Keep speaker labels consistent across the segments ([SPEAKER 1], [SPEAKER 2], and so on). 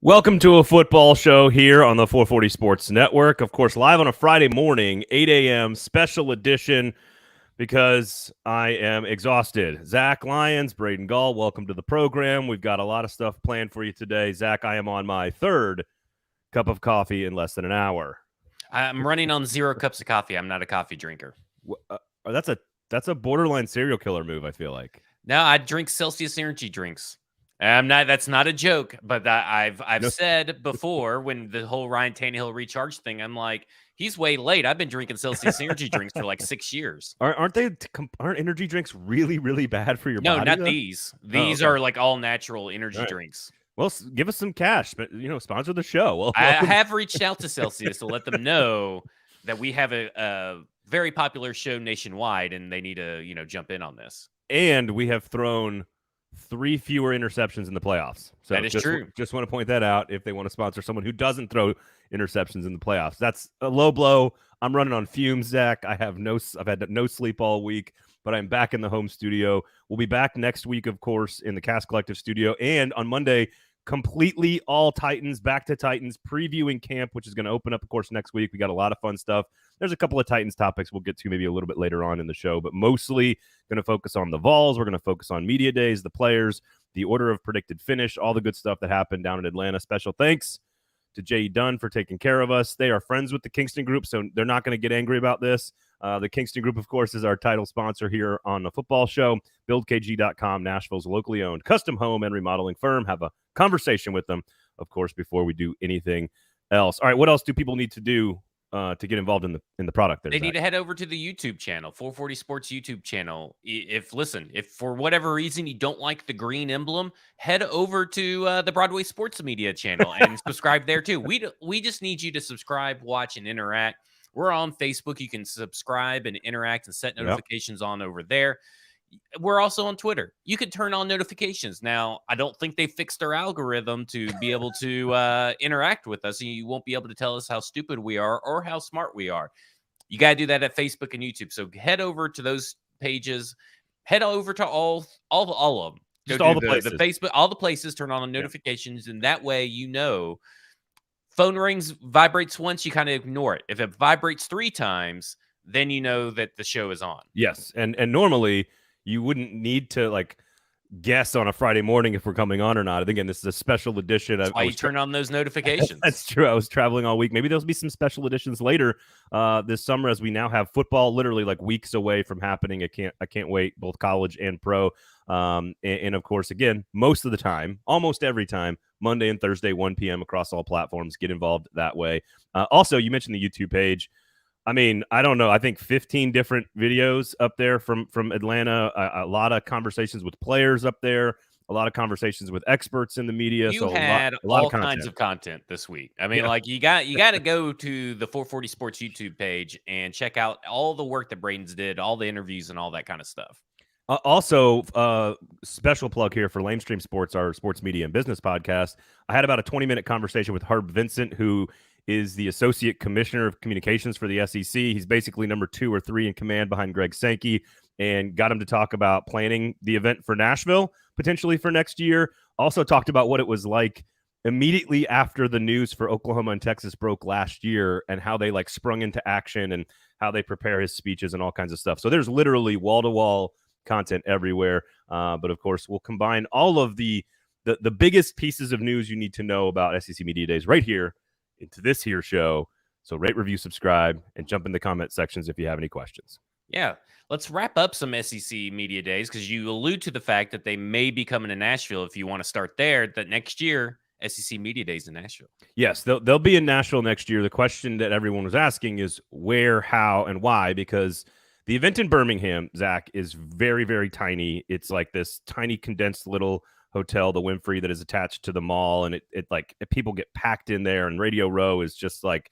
[SPEAKER 1] Welcome to a football show here on the 440 Sports Network. Of course, live on a Friday morning, 8 a.m., special edition because I am exhausted. Zach Lyons, Braden Gall, welcome to the program. We've got a lot of stuff planned for you today. Zach, I am on my third cup of coffee in less than an hour.
[SPEAKER 2] I'm running on 0 cups of coffee. I'm not a coffee drinker.
[SPEAKER 1] That's a borderline serial killer move, I feel like.
[SPEAKER 2] No, I drink Celsius energy drinks. I'm not. That's not a joke, but I've said before when the whole Ryan Tannehill recharge thing, I'm like, he's way late. I've been drinking Celsius energy drinks for like 6 years.
[SPEAKER 1] Aren't energy drinks really, really bad for your body?
[SPEAKER 2] No, not these. These are like all natural energy drinks.
[SPEAKER 1] Well, give us some cash, but sponsor the show. Well,
[SPEAKER 2] I have reached out to Celsius to let them know that we have a very popular show nationwide, and they need to jump in on this.
[SPEAKER 1] And we have thrown 3 fewer interceptions in the playoffs. So
[SPEAKER 2] that is true.
[SPEAKER 1] Just want to point that out if they want to sponsor someone who doesn't throw interceptions in the playoffs. That's a low blow. I'm running on fumes, Zach. I've had no sleep all week, but I'm back in the home studio. We'll be back next week, of course, in the Cast Collective studio. And on Monday, completely all Titans, back to Titans, previewing camp, which is going to open up, of course, next week. We got a lot of fun stuff. There's a couple of Titans topics we'll get to maybe a little bit later on in the show, but mostly going to focus on the Vols. We're going to focus on media days, the players, the order of predicted finish, all the good stuff that happened down in Atlanta. Special thanks to Jay Dunn for taking care of us. They are friends with the Kingston Group, so they're not going to get angry about this. The Kingston Group, of course, is our title sponsor here on the football show. BuildKG.com, Nashville's locally owned custom home and remodeling firm. Have a conversation with them, of course, before we do anything else. All right, what else do people need to do to get involved in the product?
[SPEAKER 2] They need to head over to the YouTube channel, 440 Sports YouTube channel. If for whatever reason you don't like the green emblem, head over to the Broadway Sports Media channel and subscribe there too. We just need you to subscribe, watch, and interact. We're on Facebook. You can subscribe and interact and set notifications on over there. We're also on Twitter. You can turn on notifications. Now, I don't think they fixed our algorithm to be able to interact with us. You won't be able to tell us how stupid we are or how smart we are. You got to do that at Facebook and YouTube. So head over to those pages. Head over to all of them.
[SPEAKER 1] Just all the places.
[SPEAKER 2] The Facebook, all the places. Turn on the notifications, and that way phone rings, vibrates once, you kind of ignore it. If it vibrates 3 times, then you know that the show is on.
[SPEAKER 1] Yes, and normally you wouldn't need to guess on a Friday morning if we're coming on or not. Again, this is a special edition.
[SPEAKER 2] That's why you turn on those notifications.
[SPEAKER 1] That's true. I was traveling all week. Maybe there'll be some special editions later this summer as we now have football literally weeks away from happening. I can't wait, both college and pro. And of course, again, most of the time, almost every time, Monday and Thursday, 1 p.m. across all platforms. Get involved that way. Also, you mentioned the YouTube page. I mean, I don't know. I think 15 different videos up there from Atlanta. A lot of conversations with players up there. A lot of conversations with experts in the media.
[SPEAKER 2] You had all kinds of content this week. I mean, you got to go to the 440 Sports YouTube page and check out all the work that Braden's did, all the interviews and all that kind of stuff.
[SPEAKER 1] Also, special plug here for Lamestream Sports, our sports media and business podcast. I had about a 20-minute conversation with Herb Vincent, who is the Associate Commissioner of Communications for the SEC. He's basically number 2 or 3 in command behind Greg Sankey, and got him to talk about planning the event for Nashville, potentially for next year. Also talked about what it was like immediately after the news for Oklahoma and Texas broke last year and how they sprung into action and how they prepare his speeches and all kinds of stuff. So there's literally wall-to-wall content everywhere. But of course, we'll combine all of the biggest pieces of news you need to know about SEC Media Days right here into this here show. So rate, review, subscribe, and jump in the comment sections if you have any questions.
[SPEAKER 2] Yeah, let's wrap up some SEC Media Days because you allude to the fact that they may be coming to Nashville. If you want to start there, that next year, SEC Media Days in Nashville.
[SPEAKER 1] Yes, they'll be in Nashville next year. The question that everyone was asking is where, how, and why, because the event in Birmingham, Zach, is very, very tiny. It's like this tiny condensed little hotel, the Winfrey, that is attached to the mall, and it people get packed in there, and Radio Row is just like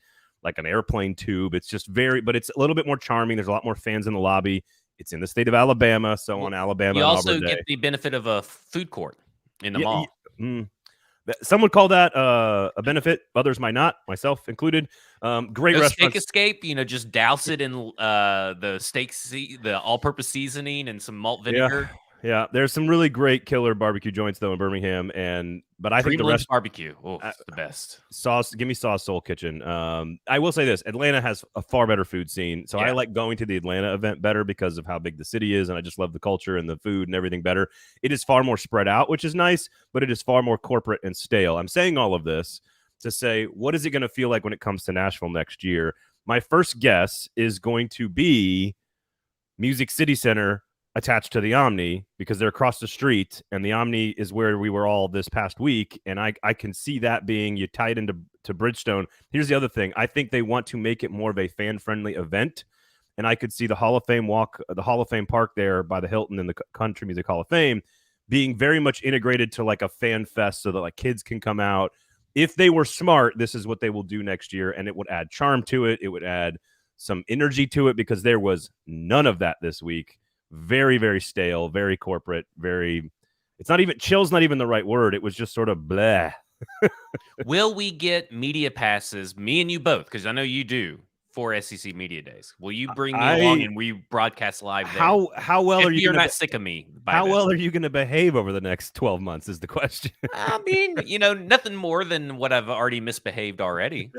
[SPEAKER 1] an airplane tube. It's just but it's a little bit more charming. There's a lot more fans in the lobby. It's in the state of Alabama, so on Alabama.
[SPEAKER 2] You also get the benefit of a food court in the mall.
[SPEAKER 1] Some would call that a benefit. Others might not, myself included. Great restaurants.
[SPEAKER 2] Steak Escape, just douse it in the steak, the all-purpose seasoning and some malt vinegar.
[SPEAKER 1] Yeah, there's some really great killer barbecue joints though in Birmingham, but I think the rest
[SPEAKER 2] barbecue, it's the best.
[SPEAKER 1] sauce. Give me Sauce Soul Kitchen. I will say this: Atlanta has a far better food scene, so I like going to the Atlanta event better because of how big the city is, and I just love the culture and the food and everything better. It is far more spread out, which is nice, but it is far more corporate and stale. I'm saying all of this to say, what is it going to feel like when it comes to Nashville next year? My first guess is going to be Music City Center attached to the Omni because they're across the street, and the Omni is where we were all this past week. And I can see that being you tied into Bridgestone. Here's the other thing. I think they want to make it more of a fan-friendly event. And I could see the Hall of Fame the Hall of Fame park there by the Hilton in the Country Music Hall of Fame being very much integrated to like a fan fest so that like kids can come out. If they were smart, this is what they will do next year. And it would add charm to it. It would add some energy to it because there was none of that this week. Very, very stale, very corporate, it's not even, chill's not even the right word. It was just sort of blah.
[SPEAKER 2] Will we get media passes, me and you both, because I know you do, for SEC Media Days? Will you bring me along and we broadcast live there?
[SPEAKER 1] How well are you
[SPEAKER 2] you're not sick of me?
[SPEAKER 1] How well are you going to behave over the next 12 months is the question.
[SPEAKER 2] I mean, nothing more than what I've already misbehaved already.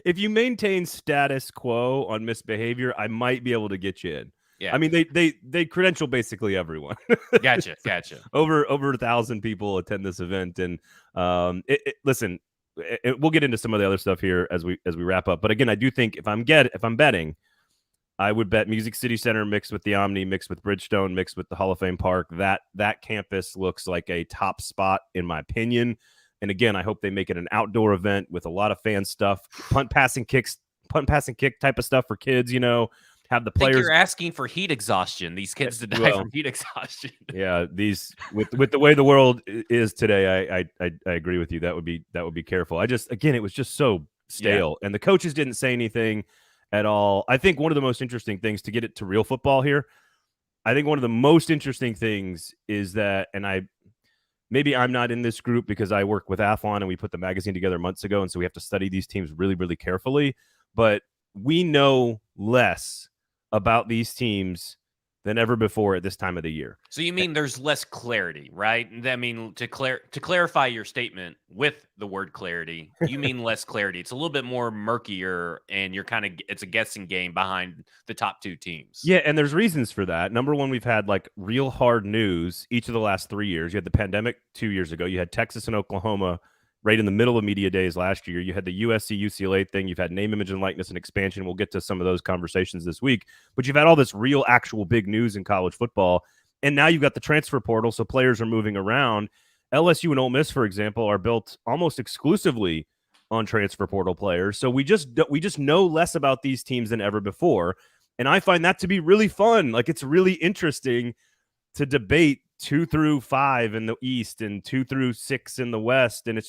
[SPEAKER 1] If you maintain status quo on misbehavior, I might be able to get you in.
[SPEAKER 2] Yeah.
[SPEAKER 1] I mean, they credential basically everyone.
[SPEAKER 2] Gotcha.
[SPEAKER 1] Over 1,000 people attend this event, and listen, we'll get into some of the other stuff here as we wrap up. But again, I do think if I'm betting, I would bet Music City Center mixed with the Omni, mixed with Bridgestone, mixed with the Hall of Fame Park. That campus looks like a top spot in my opinion. And again, I hope they make it an outdoor event with a lot of fan stuff, punt, passing, kick type of stuff for kids. Have the players.
[SPEAKER 2] I think you're asking for heat exhaustion. These kids to die from heat exhaustion.
[SPEAKER 1] Yeah, these with the way the world is today, I agree with you. That would be careful. It was just so stale, and the coaches didn't say anything at all. I think one of the most interesting things, to get it to real football here, I think one of the most interesting things is that, and maybe I'm not in this group because I work with Athlon and we put the magazine together months ago, and so we have to study these teams really, really carefully. But we know less about these teams than ever before at this time of the year.
[SPEAKER 2] So you mean there's less clarity, right? I mean, to clarify your statement with the word clarity, you mean less clarity. It's a little bit more murkier, and it's a guessing game behind the top two teams.
[SPEAKER 1] Yeah, and there's reasons for that. Number one, we've had like real hard news each of the last 3 years. You had the pandemic 2 years ago. You had Texas and Oklahoma right in the middle of media days last year. You had the USC UCLA thing. You've had name, image, and likeness and expansion. We'll get to some of those conversations this week. But you've had all this real, actual big news in college football. And now you've got the transfer portal, so players are moving around. LSU and Ole Miss, for example, are built almost exclusively on transfer portal players. So we just know less about these teams than ever before. And I find that to be really fun. Like, it's really interesting to debate 2 through 5 in the East and 2 through 6 in the West. And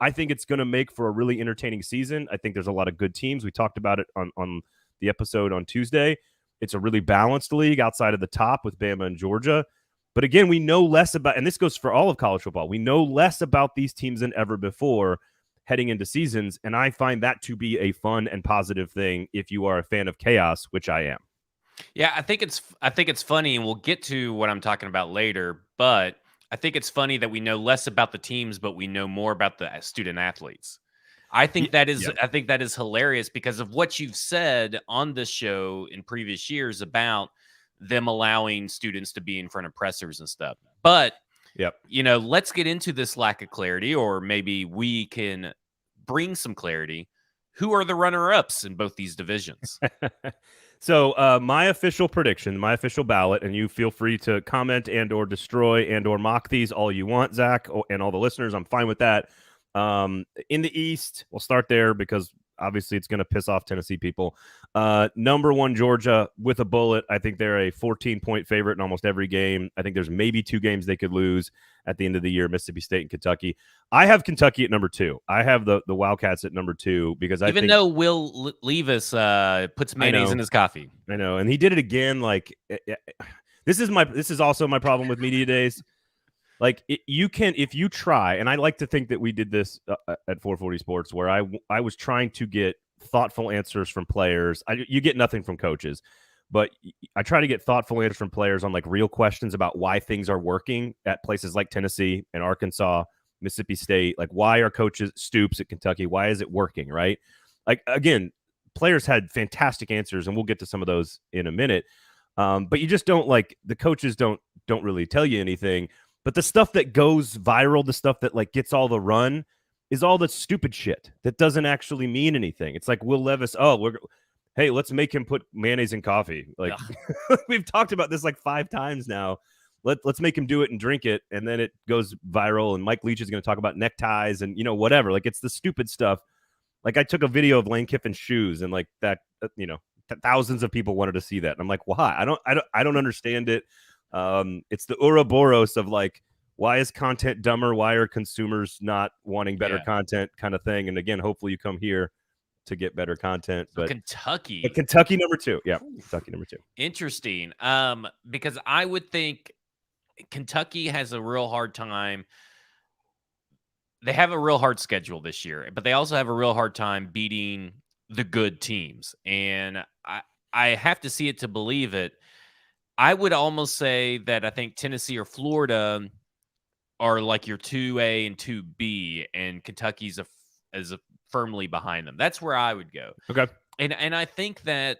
[SPEAKER 1] I think it's going to make for a really entertaining season. I think there's a lot of good teams. We talked about it on the episode on Tuesday. It's a really balanced league outside of the top with Bama and Georgia. But again, we know less about, and this goes for all of college football, we know less about these teams than ever before heading into seasons. And I find that to be a fun and positive thing if you are a fan of chaos, which I am.
[SPEAKER 2] Yeah, I think it's funny, and we'll get to what I'm talking about later, but I think it's funny that we know less about the teams, but we know more about the student athletes. I think that is hilarious because of what you've said on this show in previous years about them allowing students to be in front of pressers and stuff. But let's get into this lack of clarity, or maybe we can bring some clarity. Who are the runner-ups in both these divisions?
[SPEAKER 1] So my official prediction, my official ballot, and you feel free to comment and or destroy and or mock these all you want, Zach, and all the listeners. I'm fine with that. In the East, we'll start there because obviously it's going to piss off Tennessee people. Number 1, Georgia with a bullet. I think they're a 14-point favorite in almost every game. I think there's maybe 2 games they could lose at the end of the year, Mississippi State and Kentucky. I have Kentucky at number 2. I have the Wildcats at number 2 because I think
[SPEAKER 2] though Will Levis puts mayonnaise in his coffee.
[SPEAKER 1] I know, and he did it again. Like this is also my problem with media days. Like you can, if you try, and I like to think that we did this at 440 Sports, where I was trying to get thoughtful answers from players. You get nothing from coaches, but I try to get thoughtful answers from players on like real questions about why things are working at places like Tennessee and Arkansas, Mississippi State. Like, why are coaches Stoops at Kentucky? Why is it working? Right? Like, again, players had fantastic answers, and we'll get to some of those in a minute. But you just don't like the coaches don't really tell you anything. But the stuff that goes viral, the stuff that like gets all the run, is all the stupid shit that doesn't actually mean anything. It's like Will Levis. Oh, hey, let's make him put mayonnaise in coffee. Like we've talked about this like 5 times now. Let's make him do it and drink it, and then it goes viral. And Mike Leach is going to talk about neckties and whatever. Like, it's the stupid stuff. Like, I took a video of Lane Kiffin's shoes, and like that, thousands of people wanted to see that. And I'm like, why? I don't understand it. It's the Ouroboros of like, why is content dumber? Why are consumers not wanting better content kind of thing? And again, hopefully you come here to get better content.
[SPEAKER 2] So
[SPEAKER 1] but
[SPEAKER 2] Kentucky
[SPEAKER 1] number 2. Yeah. Kentucky number 2.
[SPEAKER 2] Interesting. Because I would think Kentucky has a real hard time. They have a real hard schedule this year, but they also have a real hard time beating the good teams. And I have to see it to believe it. I would almost say that I think Tennessee or Florida are like your 2A and 2B, and Kentucky's is firmly behind them. That's where I would go.
[SPEAKER 1] Okay.
[SPEAKER 2] And I think I'm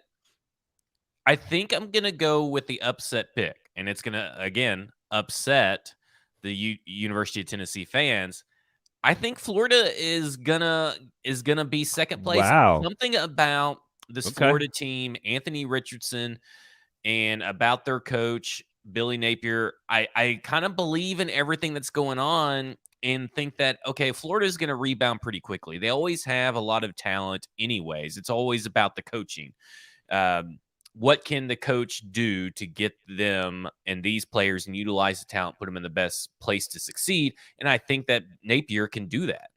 [SPEAKER 2] going to go with the upset pick, and it's going to, again, upset the University of Tennessee fans. I think Florida is gonna be second place.
[SPEAKER 1] Wow.
[SPEAKER 2] Something about this Florida team, Anthony Richardson, and about their coach, Billy Napier. I kind of believe in everything that's going on and think that, okay, Florida is going to rebound pretty quickly. They always have a lot of talent anyways. It's always about the coaching. What can the coach do to get them and these players and utilize the talent, put them in the best place to succeed? And I think that Napier can do that.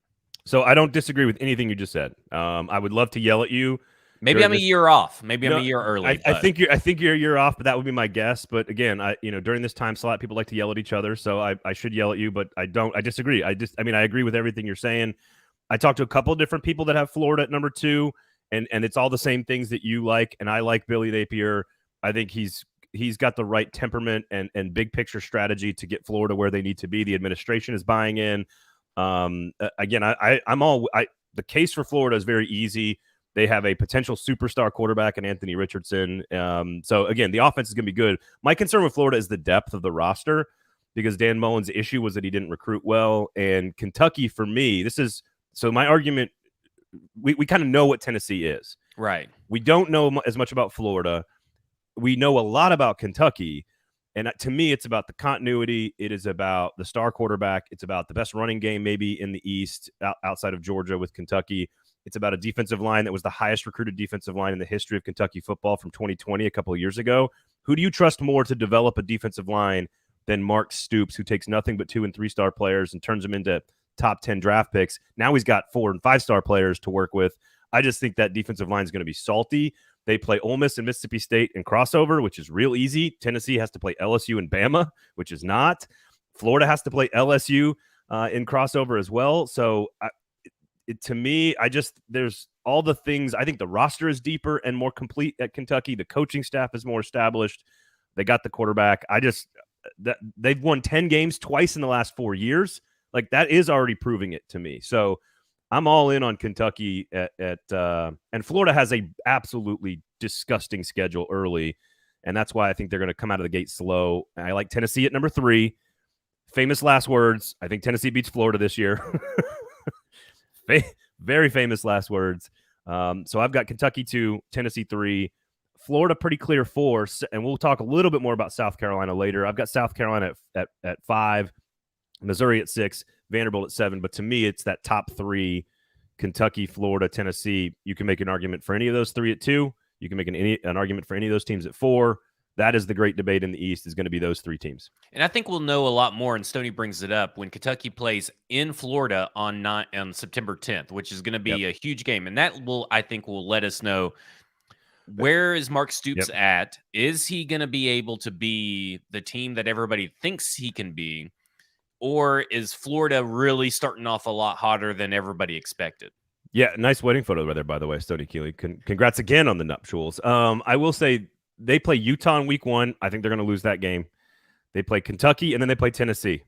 [SPEAKER 1] So I don't disagree with anything you just said. I would love to yell at you.
[SPEAKER 2] Maybe I'm a year off. Maybe I'm a year early.
[SPEAKER 1] I think you're a year off, but that would be my guess. But again, during this time slot, people like to yell at each other, so I should yell at you, but I don't. I disagree. I agree with everything you're saying. I talked to a couple of different people that have Florida at number 2. And it's all the same things that you like, and I like Billy Napier. I think he's got the right temperament and big picture strategy to get Florida where they need to be. The administration is buying in. Again, the case for Florida is very easy. They have a potential superstar quarterback in Anthony Richardson. So again, the offense is going to be good. My concern with Florida is the depth of the roster, because Dan Mullen's issue was that he didn't recruit well. And Kentucky, for me, my argument. We kind of know what Tennessee is.
[SPEAKER 2] Right.
[SPEAKER 1] We don't know as much about Florida. We know a lot about Kentucky. And to me, it's about the continuity. It is about the star quarterback. It's about the best running game maybe in the East outside of Georgia with Kentucky. It's about a defensive line that was the highest recruited defensive line in the history of Kentucky football from 2020, a couple of years ago. Who do you trust more to develop a defensive line than Mark Stoops, who takes nothing but 2- and 3-star players and turns them into top 10 draft picks? Now he's got 4- and 5-star players to work with. I just think that defensive line is going to be salty. They play Ole Miss and Mississippi State in crossover, which is real easy. Tennessee has to play LSU and Bama, which is not. Florida has to play LSU in crossover as well. So to me, there's all the things. I think the roster is deeper and more complete at Kentucky. The coaching staff is more established. They got the quarterback. They've won 10 games twice in the last 4 years. Like, that is already proving it to me. So I'm all in on Kentucky and Florida has a absolutely disgusting schedule early. And that's why I think they're going to come out of the gate slow. And I like Tennessee at number 3. Famous last words. I think Tennessee beats Florida this year. Very famous last words. So I've got Kentucky 2, Tennessee 3, Florida pretty clear 4. And we'll talk a little bit more about South Carolina later. I've got South Carolina at 5. Missouri at 6, Vanderbilt at 7. But to me, it's that top 3, Kentucky, Florida, Tennessee. You can make an argument for any of those 3 at 2. You can make an argument for any of those teams at 4. That is the great debate in the East, is going to be those 3 teams.
[SPEAKER 2] And I think we'll know a lot more, and Stoney brings it up, when Kentucky plays in Florida on September 10th, which is going to be a huge game. And that I think will let us know, where is Mark Stoops at? Is he going to be able to be the team that everybody thinks he can be? Or is Florida really starting off a lot hotter than everybody expected?
[SPEAKER 1] Yeah, nice wedding photo right there, by the way, Stoney Keeley. Congrats again on the nuptials. I will say they play Utah in week 1. I think they're going to lose that game. They play Kentucky, and then they play Tennessee.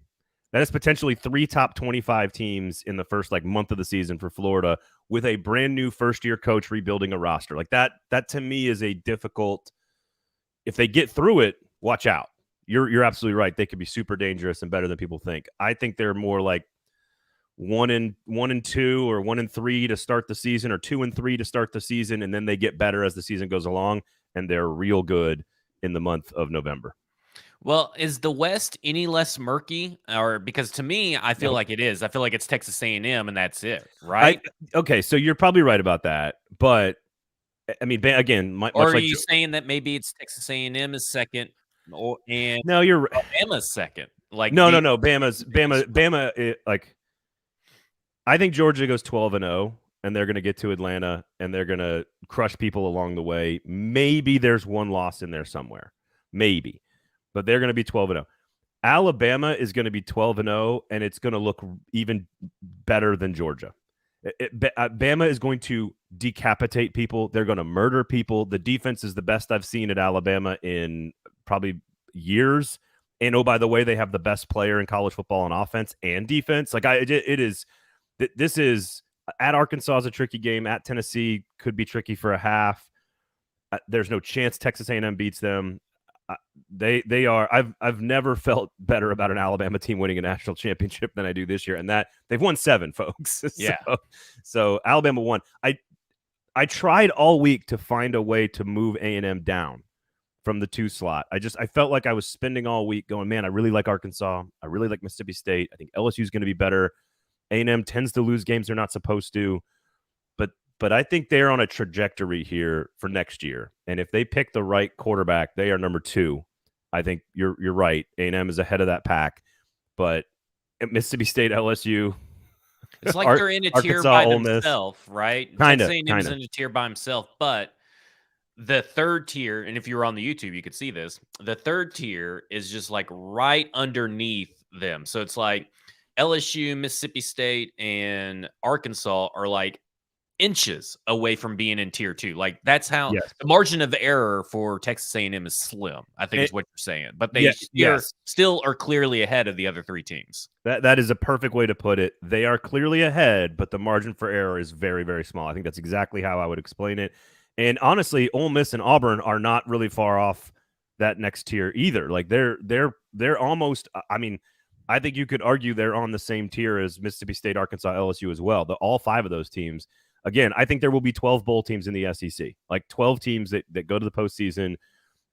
[SPEAKER 1] That is potentially 3 top 25 teams in the first month of the season for Florida with a brand new first-year coach rebuilding a roster. That to me is a difficult. If they get through it, watch out. You're absolutely right. They could be super dangerous and better than people think. I think they're more like 1-2 or 1-3 to start the season, or 2-3 to start the season, and then they get better as the season goes along, and they're real good in the month of November.
[SPEAKER 2] Well, is the West any less murky? Or because to me, I feel like it is. I feel like it's Texas A&M, and that's it, right?
[SPEAKER 1] Okay, so you're probably right about that, but I mean, again,
[SPEAKER 2] or are you saying that maybe it's Texas A&M is second, and
[SPEAKER 1] no, you're
[SPEAKER 2] Alabama's second?
[SPEAKER 1] No. Bama. I think Georgia goes 12-0, and they're going to get to Atlanta, and they're going to crush people along the way. Maybe there's one loss in there somewhere, maybe. But they're going to be 12-0. Alabama is going to be 12-0, and it's going to look even better than Georgia. Bama is going to decapitate people. They're going to murder people. The defense is the best I've seen at Alabama in probably years. And, oh, by the way, they have the best player in college football on offense and defense. This is at Arkansas is a tricky game. At Tennessee could be tricky for a half. There's no chance Texas A&M beats them. They are. I've never felt better about an Alabama team winning a national championship than I do this year, and that they've won 7, folks.
[SPEAKER 2] Yeah.
[SPEAKER 1] So Alabama won. I tried all week to find a way to move A&M down from the 2 slot. I felt like I was spending all week going, man, I really like Arkansas. I really like Mississippi State. I think LSU is going to be better. A&M tends to lose games they're not supposed to. But I think they're on a trajectory here for next year. And if they pick the right quarterback, they are number 2. I think you're right. A&M is ahead of that pack. But at Mississippi State, LSU,
[SPEAKER 2] it's like they're in a tier by themselves, right?
[SPEAKER 1] Kind of.
[SPEAKER 2] A&M's in a tier by himself. But the third tier, and if you were on the YouTube, you could see this. The third tier is just right underneath them. So it's like LSU, Mississippi State, and Arkansas are inches away from being in tier 2. That's how the margin of error for Texas A&M is slim, I think is what you're saying. But they still are clearly ahead of the other 3 teams.
[SPEAKER 1] That is a perfect way to put it. They are clearly ahead, but the margin for error is very, very small. I think that's exactly how I would explain it. And honestly, Ole Miss and Auburn are not really far off that next tier either. They're almost, I mean, I think you could argue they're on the same tier as Mississippi State, Arkansas, LSU as well. All 5 of those teams. Again, I think there will be 12 bowl teams in the SEC, 12 teams that go to the postseason,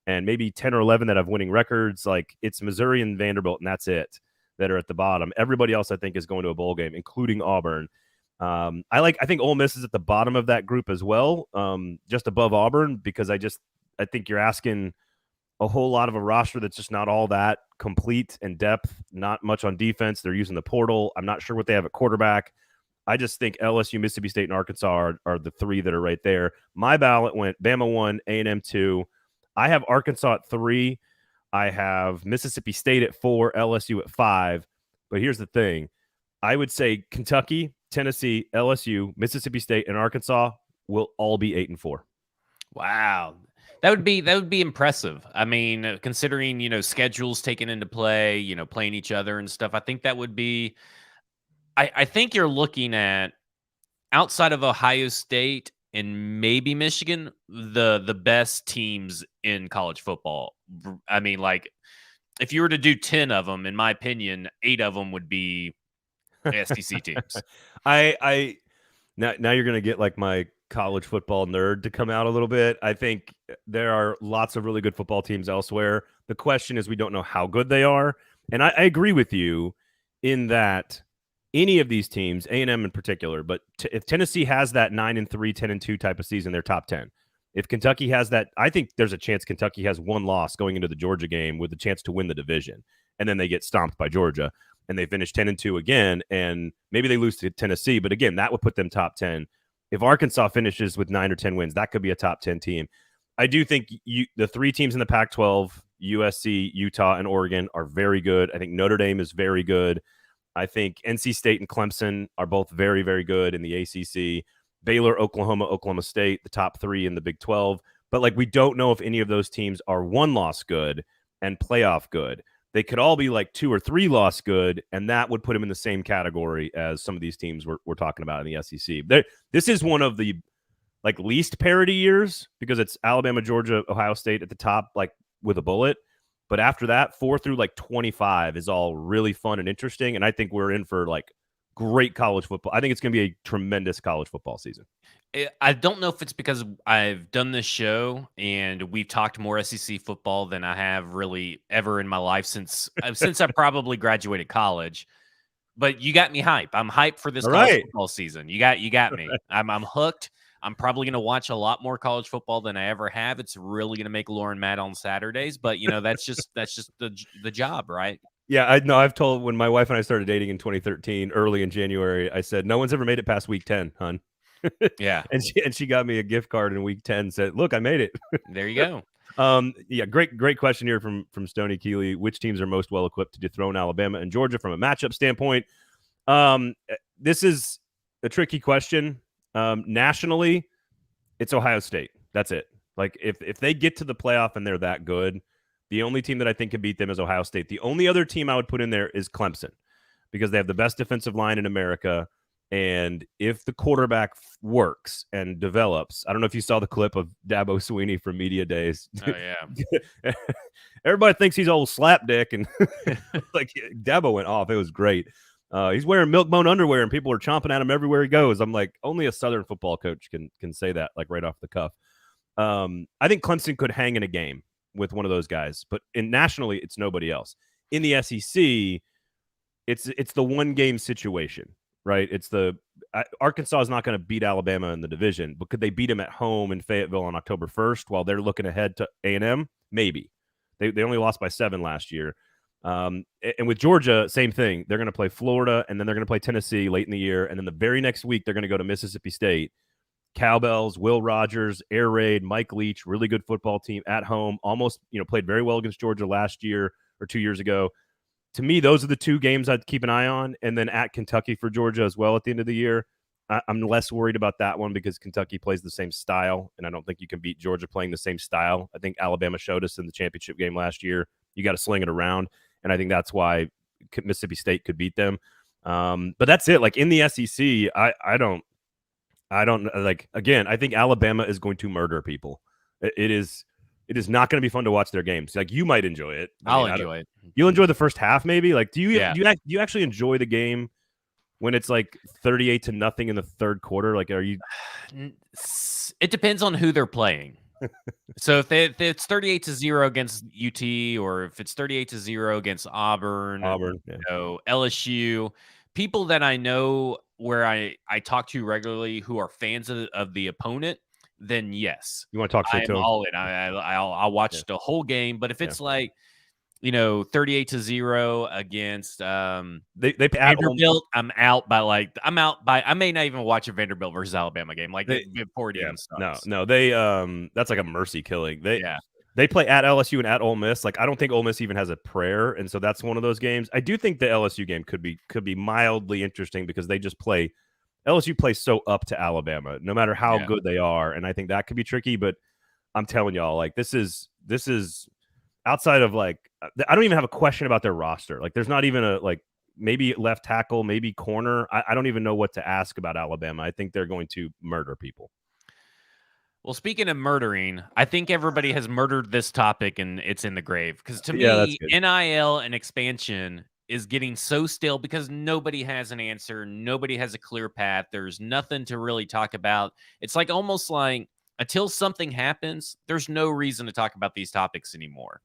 [SPEAKER 1] and maybe 10 or 11 that have winning records. It's Missouri and Vanderbilt, and that's it, that are at the bottom. Everybody else, I think, is going to a bowl game, including Auburn. I think Ole Miss is at the bottom of that group as well, just above Auburn, because I think you're asking a whole lot of a roster that's just not all that complete and depth, not much on defense. They're using the portal. I'm not sure what they have at quarterback. I just think LSU, Mississippi State, and Arkansas are the 3 that are right there. My ballot went Bama 1, A&M 2. I have Arkansas at 3. I have Mississippi State at 4, LSU at 5. But here's the thing. I would say Kentucky, Tennessee, LSU, Mississippi State, and Arkansas will all be 8-4.
[SPEAKER 2] Wow. That would be impressive. I mean, considering, schedules taken into play, playing each other and stuff, I think that would be – I think you're looking at, outside of Ohio State and maybe Michigan, the best teams in college football. I mean, if you were to do 10 of them, in my opinion, 8 of them would be SEC teams.
[SPEAKER 1] Now you're going to get my college football nerd to come out a little bit. I think there are lots of really good football teams elsewhere. The question is, we don't know how good they are. And I agree with you in that any of these teams, A&M in particular, but if Tennessee has that 9-3, 10-2 type of season, they're top 10. If Kentucky has that, I think there's a chance Kentucky has 1 loss going into the Georgia game with the chance to win the division, and then they get stomped by Georgia, and they finish 10-2 again, and maybe they lose to Tennessee, but again, that would put them top 10. If Arkansas finishes with 9 or 10 wins, that could be a top 10 team. I do think the 3 teams in the Pac-12, USC, Utah, and Oregon, are very good. I think Notre Dame is very good. I think NC State and Clemson are both very, very good in the ACC. Baylor, Oklahoma, Oklahoma State, the top 3 in the Big 12. but like we don't know if any of those teams are 1-loss good and playoff good. They could all be like 2 or 3-loss good, and that would put them in the same category as some of these teams we're talking about in the SEC. This is one of the like least parity years because it's Alabama, Georgia, Ohio State at the top, like with a bullet. But after that, 4 through like 25 is all really fun and interesting. And I think we're in for like great college football. I think it's going to be a tremendous college football season.
[SPEAKER 2] I don't know if it's because I've done this show and we've talked more SEC football than I have really ever in my life since I probably graduated college. But you got me hype. I'm hyped for this college football season. You got me. I'm hooked. I'm probably going to watch a lot more college football than I ever have. It's really going to make Lauren mad on Saturdays, but that's just the job, right?
[SPEAKER 1] Yeah, I know. I've told when my wife and I started dating in 2013, early in January, I said, no one's ever made it past week 10, hon.
[SPEAKER 2] Yeah.
[SPEAKER 1] And she got me a gift card in week 10, said, look, I made it.
[SPEAKER 2] There you go.
[SPEAKER 1] Yeah, great question here from Stoney Keeley. Which teams are most well equipped to dethrone Alabama and Georgia from a matchup standpoint? This is a tricky question. Nationally, it's Ohio State. That's it. Like if they get to the playoff and they're that good, the only team that I think can beat them is Ohio State. The only other team I would put in there is Clemson because they have the best defensive line in America. And if the quarterback works and develops, I don't know if you saw the clip of Dabo Swinney from Media Days.
[SPEAKER 2] Oh, yeah.
[SPEAKER 1] Everybody thinks he's old slapdick, and like Dabo went off. It was great. He's wearing milk bone underwear, and people are chomping at him everywhere he goes. I'm like, only a Southern football coach can say that, like right off the cuff. I think Clemson could hang in a game with one of those guys, but nationally, it's nobody else. In the SEC, it's the one game situation. Right, it's Arkansas is not going to beat Alabama in the division, but could they beat them at home in Fayetteville on October 1st while they're looking ahead to A&M? Maybe. They only lost by 7 last year. And with Georgia, same thing. They're going to play Florida, and then they're going to play Tennessee late in the year, and then the very next week they're going to go to Mississippi State. Cowbells, Will Rogers, Air Raid, Mike Leach, really good football team at home. Almost played very well against Georgia last year or 2 years ago. To me, those are the 2 games I'd keep an eye on, and then at Kentucky for Georgia as well at the end of the year. I'm less worried about that one because Kentucky plays the same style, and I don't think you can beat Georgia playing the same style. I think Alabama showed us in the championship game last year. You got to sling it around, and I think that's why Mississippi State could beat them. But that's it. Like in the SEC, I don't like. Again, I think Alabama is going to murder people. It is not going to be fun to watch their games. Like you might enjoy it.
[SPEAKER 2] I'll enjoy it.
[SPEAKER 1] You'll enjoy the first half, maybe. Like, do you actually enjoy the game when it's like 38-0 in the third quarter? Like, are you?
[SPEAKER 2] It depends on who they're playing. So if it's 38-0 against UT, or if it's 38-0 against Auburn, LSU, people that I know where I talk to regularly who are fans of the opponent, then yes,
[SPEAKER 1] you want to talk
[SPEAKER 2] I'm
[SPEAKER 1] to them.
[SPEAKER 2] all in. I'll watch the whole game. But if it's like 38-0 against
[SPEAKER 1] they
[SPEAKER 2] Vanderbilt, I'm out by I may not even watch a Vanderbilt versus Alabama game. Like before it even starts.
[SPEAKER 1] No, they that's like a mercy killing. They play at LSU and at Ole Miss. Like I don't think Ole Miss even has a prayer, and so that's one of those games. I do think the LSU game could be mildly interesting because they just play. LSU plays so up to Alabama, no matter how good they are, and I think that could be tricky. But I'm telling y'all, like this is outside of like I don't even have a question about their roster. Like there's not even a like maybe left tackle, maybe corner. I don't even know what to ask about Alabama. I think they're going to murder people.
[SPEAKER 2] Well, speaking of murdering, I think everybody has murdered this topic and it's in the grave. Because to me, NIL and expansion is getting so stale because nobody has an answer. Nobody has a clear path. There's nothing to really talk about. It's like almost like until something happens, there's no reason to talk about these topics anymore.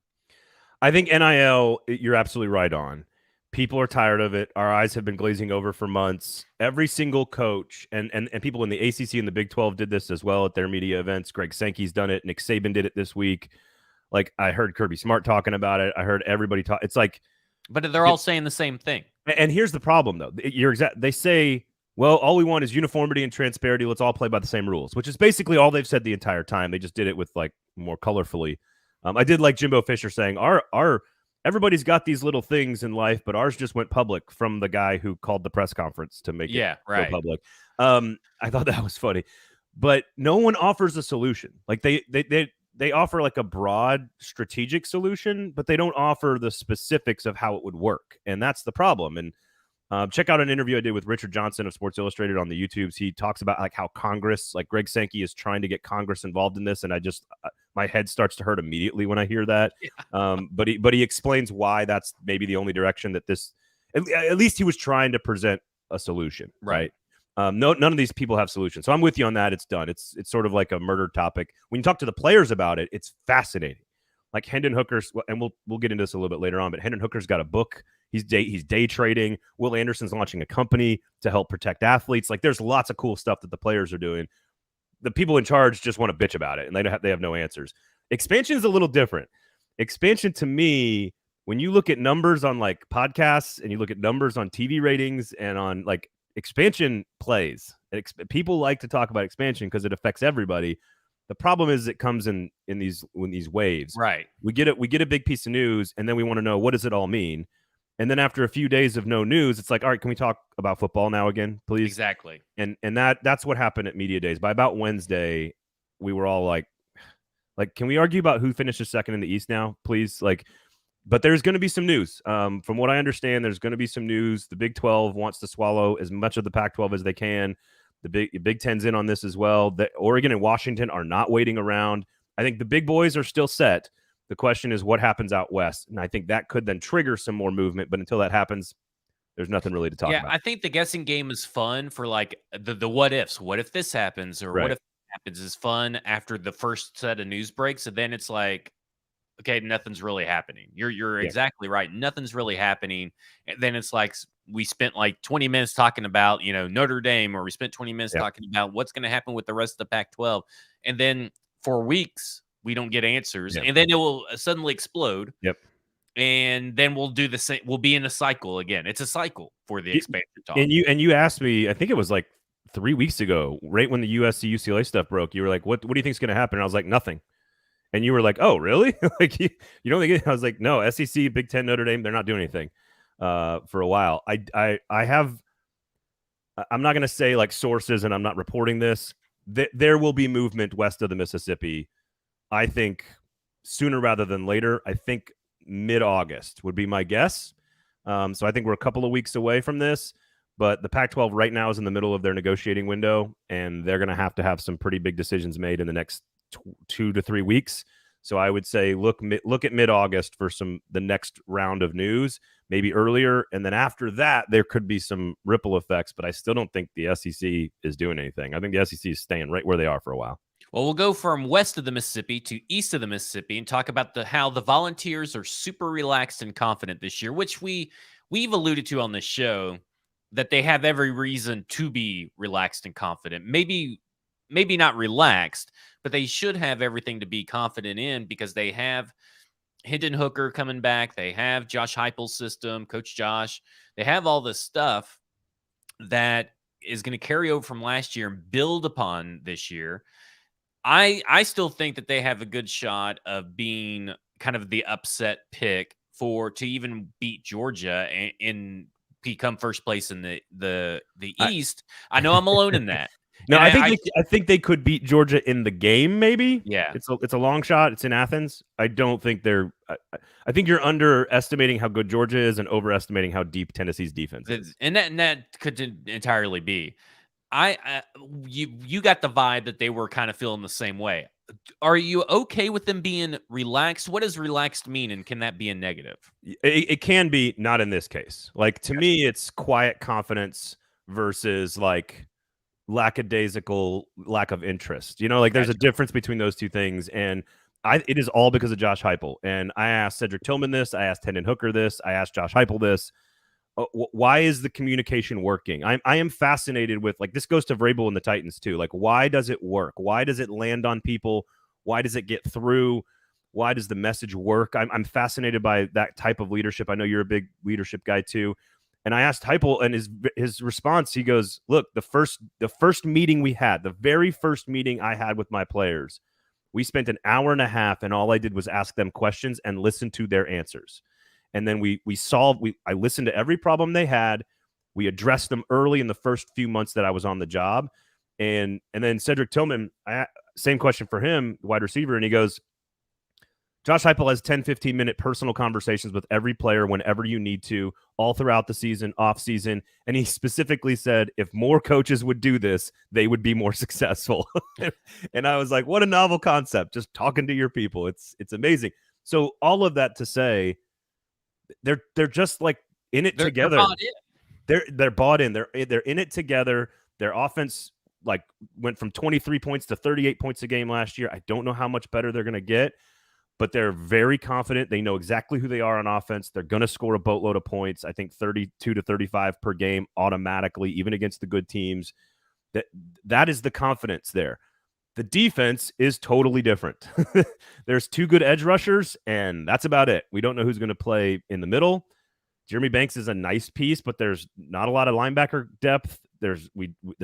[SPEAKER 1] I think NIL, you're absolutely right on. People are tired of it. Our eyes have been glazing over for months. Every single coach and people in the ACC and the Big 12 did this as well at their media events. Greg Sankey's done it. Nick Saban did it this week. Like I heard Kirby Smart talking about it. I heard everybody talk. It's like,
[SPEAKER 2] but they're all saying the same thing.
[SPEAKER 1] And here's the problem, though. They say, well, all we want is uniformity and transparency. Let's all play by the same rules, which is basically all they've said the entire time. They just did it with like more colorfully. I did like Jimbo Fisher saying, our everybody's got these little things in life, but ours just went public from the guy who called the press conference to make it go public. I thought that was funny. but no one offers a solution. Like they offer like a broad strategic solution, but they don't offer the specifics of how it would work, and that's the problem. And check out an interview I did with Richard Johnson of Sports Illustrated on the YouTubes. He talks about like how Congress, like Greg Sankey, is trying to get Congress involved in this, and I just my head starts to hurt immediately when I hear that. Yeah. But he explains why that's maybe the only direction that this. At least he was trying to present a solution, right? None of these people have solutions, so I'm with you on that. It's done. It's sort of like a murder topic. When you talk to the players about it, it's fascinating. Like Hendon Hooker's, and we'll get into this a little bit later on, but Hendon Hooker's got a book. He's day trading. Will Anderson's launching a company to help protect athletes. Like there's lots of cool stuff that the players are doing. The people in charge just want to bitch about it, and they have no answers. Expansion is a little different. Expansion to me, when you look at numbers on like podcasts and you look at numbers on TV ratings and on like expansion plays, people like to talk about expansion because it affects everybody. The problem is it comes in these waves.
[SPEAKER 2] Right.
[SPEAKER 1] We get a big piece of news, and then we want to know, what does it all mean? And then after a few days of no news, it's like, all right, can we talk about football now again, please?
[SPEAKER 2] Exactly.
[SPEAKER 1] And that's what happened at Media Days. By about Wednesday, we were all like, can we argue about who finishes second in the East now, please? But there's going to be some news. From what I understand, there's going to be some news. The Big 12 wants to swallow as much of the Pac-12 as they can. The Big Ten's in on this as well. The Oregon and Washington are not waiting around. I think the big boys are still set. The question is what happens out west, and I think that could then trigger some more movement. But until that happens, there's nothing really to talk about.
[SPEAKER 2] Yeah, I think the guessing game is fun for like the what ifs. What if this happens, or what if that happens is fun after the first set of news breaks, and then it's like, okay, nothing's really happening. You're exactly right. Nothing's really happening. And then it's like we spent like 20 minutes talking about, Notre Dame, or we spent 20 minutes talking about what's going to happen with the rest of the Pac-12. And then for weeks, we don't get answers. And then it will suddenly explode.
[SPEAKER 1] Yep.
[SPEAKER 2] And then we'll do the same. We'll be in a cycle again. It's a cycle for the expansion talk.
[SPEAKER 1] And you asked me, I think it was like 3 weeks ago, right when the USC UCLA stuff broke, you were like, what do you think is going to happen? And I was like, nothing. And you were like, oh, really? Like you don't think it? I was like, no, SEC, Big Ten, Notre Dame, they're not doing anything for a while. I'm not going to say like sources, and I'm not reporting this. There will be movement west of the Mississippi. I think sooner rather than later. I think mid-August would be my guess. So I think we're a couple of weeks away from this. But the Pac-12 right now is in the middle of their negotiating window, and they're going to have some pretty big decisions made in the next 2 to 3 weeks. So I would say look at mid-August for the next round of news, maybe earlier, and then after that there could be some ripple effects. But I still don't think the SEC is doing anything. I think the SEC is staying right where they are for a while.
[SPEAKER 2] Well, we'll go from west of the Mississippi to east of the Mississippi and talk about how the Volunteers are super relaxed and confident this year, which we've alluded to on this show, that they have every reason to be relaxed and confident. Maybe not relaxed, but they should have everything to be confident in, because they have Hendon Hooker coming back. They have Josh Heupel's system, Coach Josh. They have all this stuff that is going to carry over from last year and build upon this year. I still think that they have a good shot of being kind of the upset pick to even beat Georgia and become first place in the East. I know I'm alone in that.
[SPEAKER 1] No, I think they could beat Georgia in the game. Maybe.
[SPEAKER 2] Yeah,
[SPEAKER 1] it's a long shot. It's in Athens. I don't think they're. I think you're underestimating how good Georgia is and overestimating how deep Tennessee's defense is.
[SPEAKER 2] And that could entirely be. You got the vibe that they were kind of feeling the same way. Are you okay with them being relaxed? What does relaxed mean, and can that be a negative?
[SPEAKER 1] It can be, not in this case. Like, to me, it's quiet confidence versus like lackadaisical lack of interest. There's a difference between those two things, and it is all because of Josh Heupel. And I asked Cedric Tillman this, I asked Hendon Hooker this, I asked Josh Heupel this. Why is the communication working? I am fascinated with, like, this goes to Vrabel and the Titans too. Like, why does it work? Why does it land on people? Why does it get through? Why does the message work? I'm fascinated by that type of leadership. I know you're a big leadership guy too. And I asked Heupel, and his response, he goes, look, the first meeting we had, the very first meeting I had with my players, we spent an hour and a half, and all I did was ask them questions and listen to their answers. And then I listened to every problem they had. We addressed them early in the first few months that I was on the job. And then Cedric Tillman, same question for him, wide receiver, and he goes, Josh Heupel has 10, 15-minute personal conversations with every player whenever you need to, all throughout the season, off season. And he specifically said, if more coaches would do this, they would be more successful. And I was like, what a novel concept, just talking to your people. It's amazing. So all of that to say, they're just like in it together.
[SPEAKER 2] They're bought in.
[SPEAKER 1] They're bought in. They're in it together. Their offense like went from 23 points to 38 points a game last year. I don't know how much better they're going to get, but they're very confident. They know exactly who they are on offense. They're going to score a boatload of points. I think 32 to 35 per game automatically, even against the good teams. That is the confidence there. The defense is totally different. There's 2 good edge rushers, and that's about it. We don't know who's going to play in the middle. Jeremy Banks is a nice piece, but there's not a lot of linebacker depth. The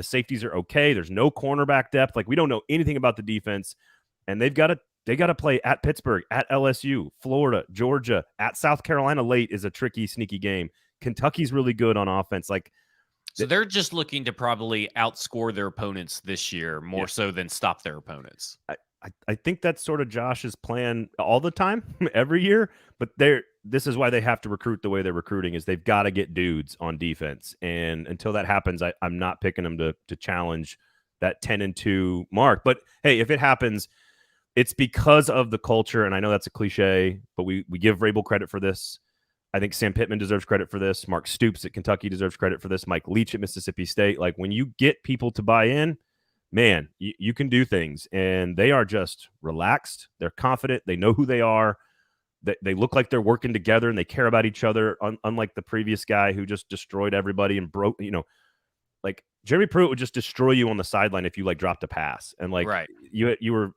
[SPEAKER 1] safeties are okay. There's no cornerback depth. Like, we don't know anything about the defense, and they got to play at Pittsburgh, at LSU, Florida, Georgia, at South Carolina late is a tricky, sneaky game. Kentucky's really good on offense. Like,
[SPEAKER 2] so they're just looking to probably outscore their opponents this year more so than stop their opponents.
[SPEAKER 1] I think that's sort of Josh's plan all the time, every year. But this is why they have to recruit the way they're recruiting, is they've got to get dudes on defense. And until that happens, I'm not picking them to challenge that 10-2 mark. But hey, if it happens, it's because of the culture. And I know that's a cliche, but we give Vrabel credit for this. I think Sam Pittman deserves credit for this. Mark Stoops at Kentucky deserves credit for this. Mike Leach at Mississippi State. Like, when you get people to buy in, man, you can do things. And they are just relaxed. They're confident. They know who they are. They look like they're working together and they care about each other, unlike the previous guy who just destroyed everybody and broke, like Jeremy Pruitt would just destroy you on the sideline if you like dropped a pass. And like,
[SPEAKER 2] right.
[SPEAKER 1] you were,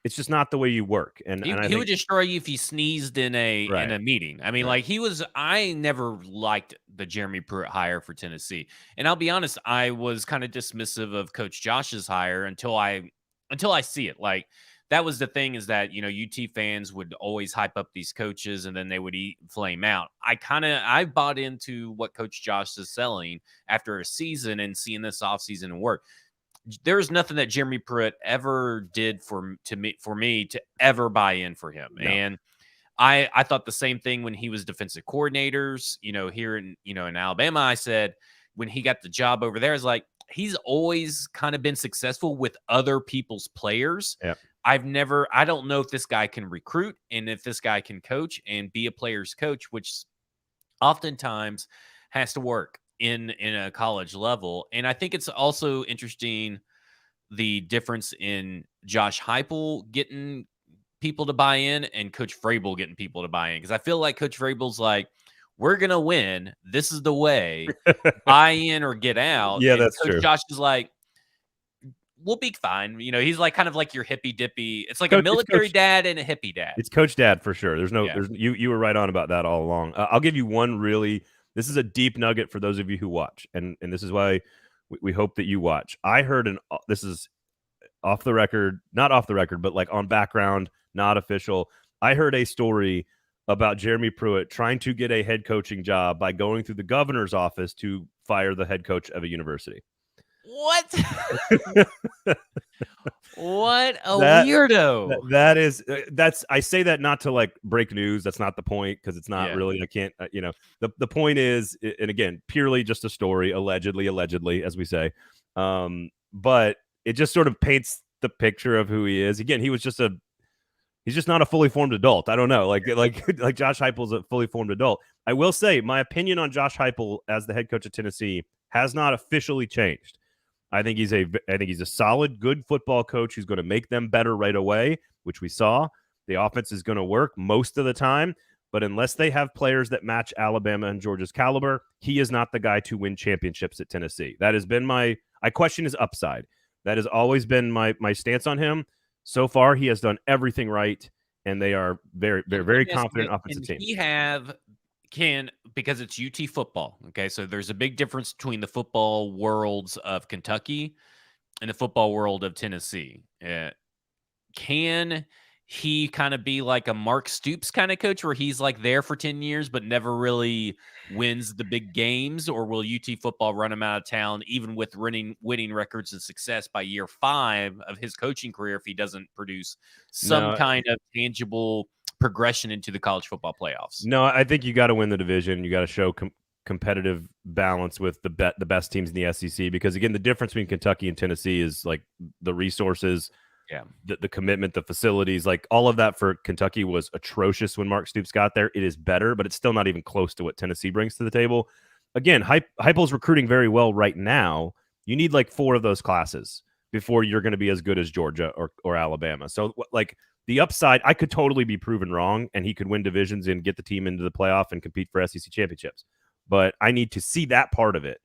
[SPEAKER 1] it's just not the way you work. And
[SPEAKER 2] he would destroy you if he sneezed in a meeting. I mean, like, I never liked the Jeremy Pruitt hire for Tennessee. And I'll be honest, I was kind of dismissive of Coach Josh's hire until I see it. Like, that was the thing, is that, UT fans would always hype up these coaches and then they would flame out. I bought into what Coach Josh is selling after a season and seeing this offseason work. There's nothing that Jeremy Pruitt ever did for me to ever buy in for him. No. And I thought the same thing when he was defensive coordinators, here in Alabama. I said, when he got the job over there, I was like, he's always kind of been successful with other people's players.
[SPEAKER 1] Yeah.
[SPEAKER 2] I don't know if this guy can recruit and if this guy can coach and be a player's coach, which oftentimes has to work in a college level. And I think it's also interesting, the difference in Josh Heupel getting people to buy in and Coach Vrabel getting people to buy in. Because I feel like Coach Vrabel's like, we're going to win. This is the way. Buy in or get out.
[SPEAKER 1] Yeah,
[SPEAKER 2] and
[SPEAKER 1] that's
[SPEAKER 2] Coach
[SPEAKER 1] true.
[SPEAKER 2] Josh is like, we'll be fine. He's like kind of like your hippy dippy. It's like a military dad and a hippie dad.
[SPEAKER 1] It's Coach Dad for sure. You were right on about that all along. I'll give you one this is a deep nugget for those of you who watch. And this is why we hope that you watch. I heard this is off the record, not off the record, but like on background, not official. I heard a story about Jeremy Pruitt trying to get a head coaching job by going through the governor's office to fire the head coach of a university.
[SPEAKER 2] What? What a weirdo.
[SPEAKER 1] I say that not to like break news. That's not the point, because it's not really, I can't, the point is, and again, purely just a story, allegedly, as we say. But it just sort of paints the picture of who he is. Again, he's just not a fully formed adult. I don't know. Like Josh Heupel's a fully formed adult. I will say my opinion on Josh Heupel as the head coach of Tennessee has not officially changed. I think he's a solid, good football coach who's going to make them better right away, which we saw. The offense is going to work most of the time, but unless they have players that match Alabama and Georgia's caliber, he is not the guy to win championships at Tennessee. That has been I question his upside. That has always been my stance on him. So far, he has done everything right, and they are very, very, very confident offensive team.
[SPEAKER 2] Because it's UT football. Okay. So there's a big difference between the football worlds of Kentucky and the football world of Tennessee. Can he kind of be like a Mark Stoops kind of coach where he's like there for 10 years but never really wins the big games? Or will UT football run him out of town even with winning records and success by year 5 of his coaching career if he doesn't produce some kind of tangible progression into the college football playoffs?
[SPEAKER 1] No, I think you got to win the division. You got to show competitive balance with the best teams in the SEC, because again, the difference between Kentucky and Tennessee is like the resources, the commitment, the facilities, like all of that for Kentucky was atrocious when Mark Stoops got there. It is better, but it's still not even close to what Tennessee brings to the table. Again, Heupel's recruiting very well right now. You need like 4 of those classes before you're going to be as good as Georgia or Alabama. So like the upside, I could totally be proven wrong, and he could win divisions and get the team into the playoff and compete for SEC championships. But I need to see that part of it.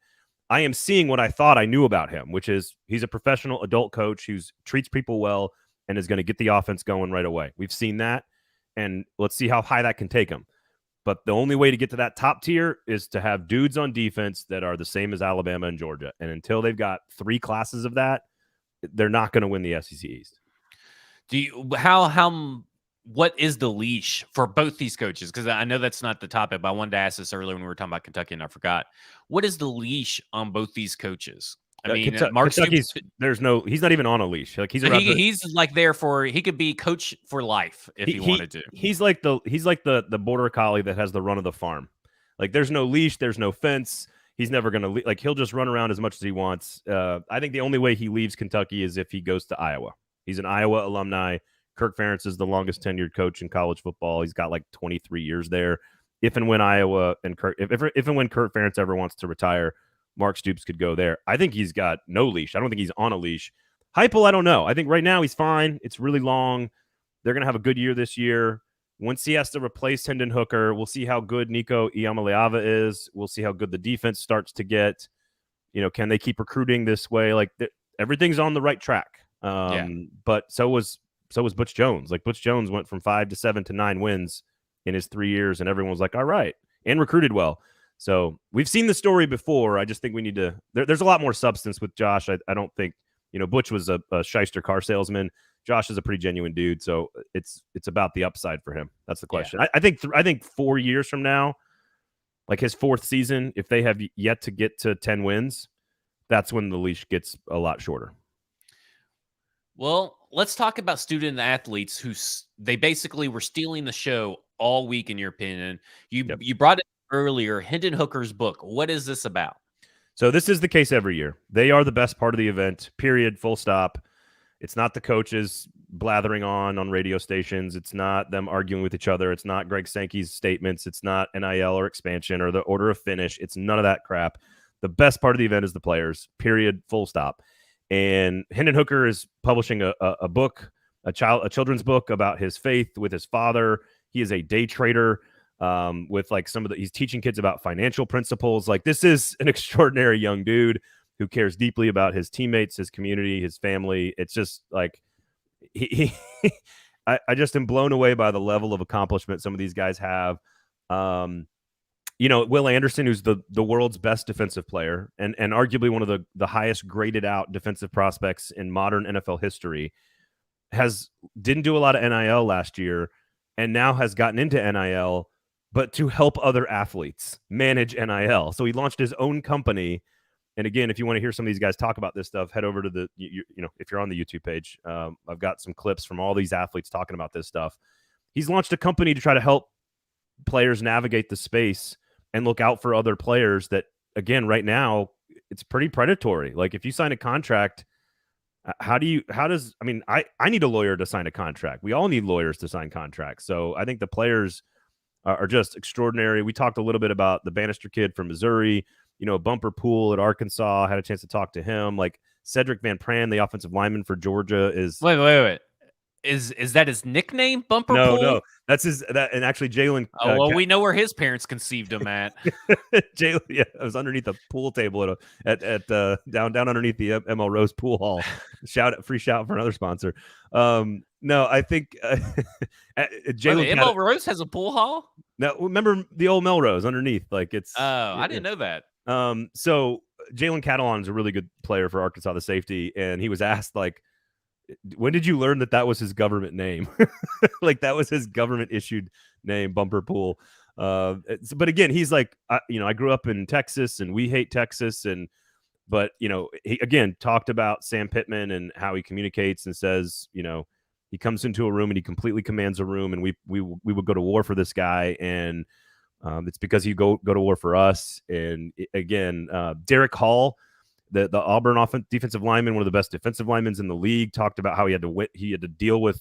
[SPEAKER 1] I am seeing what I thought I knew about him, which is he's a professional adult coach who treats people well and is going to get the offense going right away. We've seen that, and let's see how high that can take him. But the only way to get to that top tier is to have dudes on defense that are the same as Alabama and Georgia. And until they've got 3 classes of that, they're not going to win the SEC East.
[SPEAKER 2] What is the leash for both these coaches? Because I know that's not the topic, but I wanted to ask this earlier when we were talking about Kentucky, and I forgot. What is the leash on both these coaches? I mean, Mark
[SPEAKER 1] Kentucky's Stoops, he's not even on a leash. Like he's
[SPEAKER 2] like there he could be coach for life if he wanted to.
[SPEAKER 1] He's like the border collie that has the run of the farm. Like there's no leash, there's no fence. He's never going to like he'll just run around as much as he wants. I think the only way he leaves Kentucky is if he goes to Iowa. He's an Iowa alumni. Kirk Ferentz is the longest tenured coach in college football. He's got like 23 years there. If and when Iowa and if and when Kirk Ferentz ever wants to retire, Mark Stoops could go there. I think he's got no leash. I don't think he's on a leash. Heupel, I don't know. I think right now he's fine. It's really long. They're going to have a good year this year. Once he has to replace Hendon Hooker, we'll see how good Nico Iamaleava is. We'll see how good the defense starts to get. You know, can they keep recruiting this way? Like everything's on the right track. But so was Butch Jones. Like Butch Jones went from 5 to 7 to 9 wins in his 3 years, and everyone was like, all right, and recruited well. So we've seen the story before. I just think we need to there's a lot more substance with Josh. I don't think, Butch was a shyster car salesman. Josh is a pretty genuine dude. So it's about the upside for him. That's the question. Yeah. I think 4 years from now, like his 4th season, if they have yet to get to 10 wins, that's when the leash gets a lot shorter.
[SPEAKER 2] Well, let's talk about student athletes who they basically were stealing the show all week, in your opinion. You brought it earlier, Hendon Hooker's book. What is this about?
[SPEAKER 1] So this is the case every year. They are the best part of the event, period, full stop. It's not the coaches blathering on radio stations. It's not them arguing with each other. It's not Greg Sankey's statements. It's not NIL or expansion or the order of finish. It's none of that crap. The best part of the event is the players, period, full stop. And Hendon Hooker is publishing a book, a children's book about his faith with his father. He is a day trader with like he's teaching kids about financial principles. Like this is an extraordinary young dude who cares deeply about his teammates, his community, his family. It's just like I just am blown away by the level of accomplishment some of these guys have. Will Anderson, who's the world's best defensive player and arguably one of the highest graded out defensive prospects in modern NFL history, didn't do a lot of NIL last year and now has gotten into NIL, but to help other athletes manage NIL. So he launched his own company. And again, if you want to hear some of these guys talk about this stuff, head over to if you're on the YouTube page, I've got some clips from all these athletes talking about this stuff. He's launched a company to try to help players navigate the space and look out for other players that, again, right now, it's pretty predatory. Like if you sign a contract, I need a lawyer to sign a contract. We all need lawyers to sign contracts. So I think the players are just extraordinary. We talked a little bit about the Bannister kid from Missouri, Bumper Pool at Arkansas. I had a chance to talk to him. Like Cedric Van Pran, the offensive lineman for Georgia, is
[SPEAKER 2] wait. Is that his nickname, Bumper Pool?
[SPEAKER 1] No, that's and actually Jalen.
[SPEAKER 2] We know where his parents conceived him at.
[SPEAKER 1] Jalen, I was underneath a pool table at down underneath the ML Rose Pool Hall. Free shout for another sponsor. No, I think
[SPEAKER 2] Jalen. ML Rose has a pool hall.
[SPEAKER 1] No, remember the old Melrose underneath? Like it's.
[SPEAKER 2] Oh, I didn't know that.
[SPEAKER 1] So Jalen Catalon is a really good player for Arkansas, the safety, and he was asked like, When did you learn that that was his government name? Like that was his government issued name, Bumper Pool. But again, he's like, I grew up in Texas and we hate Texas. But he again talked about Sam Pittman and how he communicates and says, he comes into a room and he completely commands a room, and we would go to war for this guy, and it's because he go to war for us. And again, Derek Hall, the Auburn defensive lineman, one of the best defensive linemen in the league, talked about how he had to deal with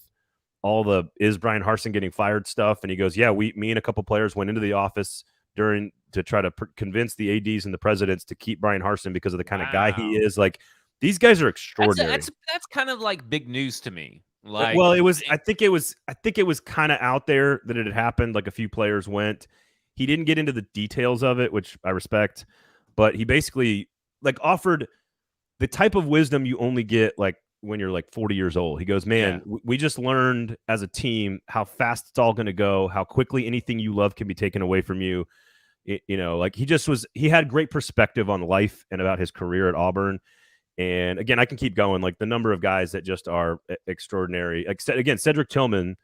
[SPEAKER 1] all the is Brian Harsin getting fired stuff, and he goes, yeah, me and a couple players went into the office to try to convince the ADs and the presidents to keep Brian Harsin because of the kind of guy he is. Like, these guys are extraordinary.
[SPEAKER 2] That's kind of like big news to me. Like,
[SPEAKER 1] well, I think it was kind of out there that it had happened. Like, a few players went. He didn't get into the details of it, which I respect, but he basically like offered the type of wisdom you only get like when you're like 40 years old. He goes, man, we just learned as a team how fast it's all going to go, how quickly anything you love can be taken away from you. Like he had great perspective on life and about his career at Auburn. And again, I can keep going. Like, the number of guys that just are extraordinary. Again, Cedric Tillman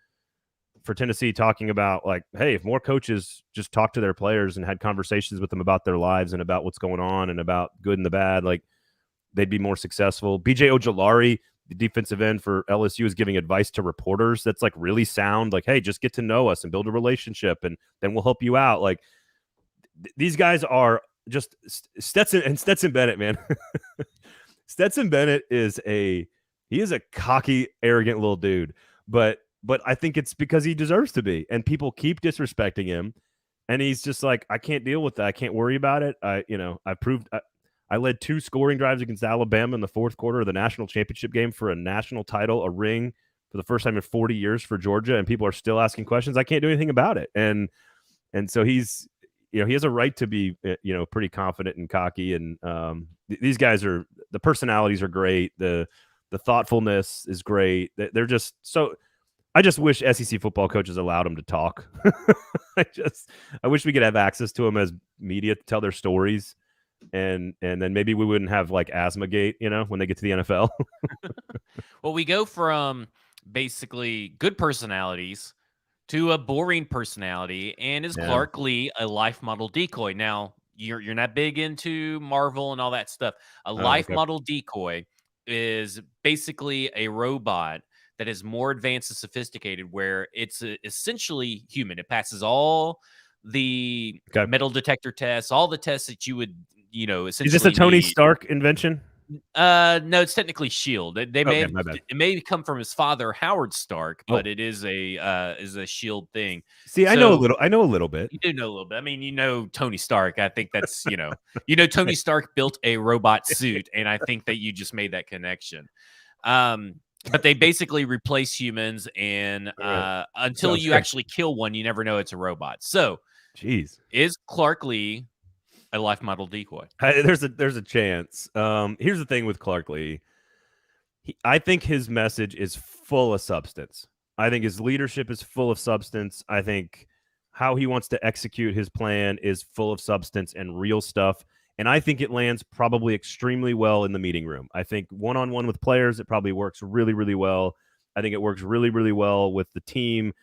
[SPEAKER 1] for Tennessee talking about like, hey, if more coaches just talked to their players and had conversations with them about their lives and about what's going on and about good and the bad, like, they'd be more successful. BJ Ojulari, the defensive end for LSU, is giving advice to reporters that's like really sound. Like, hey, just get to know us and build a relationship, and then we'll help you out. Like, these guys are just Stetson Bennett, man. Stetson Bennett is a cocky, arrogant little dude, but I think it's because he deserves to be, and people keep disrespecting him, and he's just like, I can't deal with that. I can't worry about it. I led 2 scoring drives against Alabama in the fourth quarter of the national championship game for a national title, a ring for the first time in 40 years for Georgia, and people are still asking questions. I can't do anything about it, and so he's. He has a right to be, pretty confident and cocky. And these guys the personalities are great. The thoughtfulness is great. They're just so. I just wish SEC football coaches allowed them to talk. I wish we could have access to them as media to tell their stories, and then maybe we wouldn't have like Asthmagate, when they get to the NFL.
[SPEAKER 2] Well, we go from basically good personalities to a boring personality, and is Clark Lee a life model decoy? Now, you're not big into Marvel and all that stuff. A life model decoy is basically a robot that is more advanced and sophisticated, where it's essentially human. It passes all the metal detector tests, all the tests that you would, essentially. Is
[SPEAKER 1] this a Tony Stark invention?
[SPEAKER 2] No, it's technically S.H.I.E.L.D. It may come from his father, Howard Stark, but it is a S.H.I.E.L.D. thing.
[SPEAKER 1] See, I know a little bit.
[SPEAKER 2] You do know a little bit. I mean, Tony Stark. I think that's Tony Stark built a robot suit, and I think that you just made that connection. But they basically replace humans, and until you actually kill one, you never know it's a robot. So, is Clark Lee a life model decoy?
[SPEAKER 1] There's a chance. Here's the thing with Clark Lee. I think his message is full of substance. I think his leadership is full of substance. I think how he wants to execute his plan is full of substance and real stuff. And I think it lands probably extremely well in the meeting room. I think one-on-one with players, it probably works really, really well. I think it works really, really well with the team.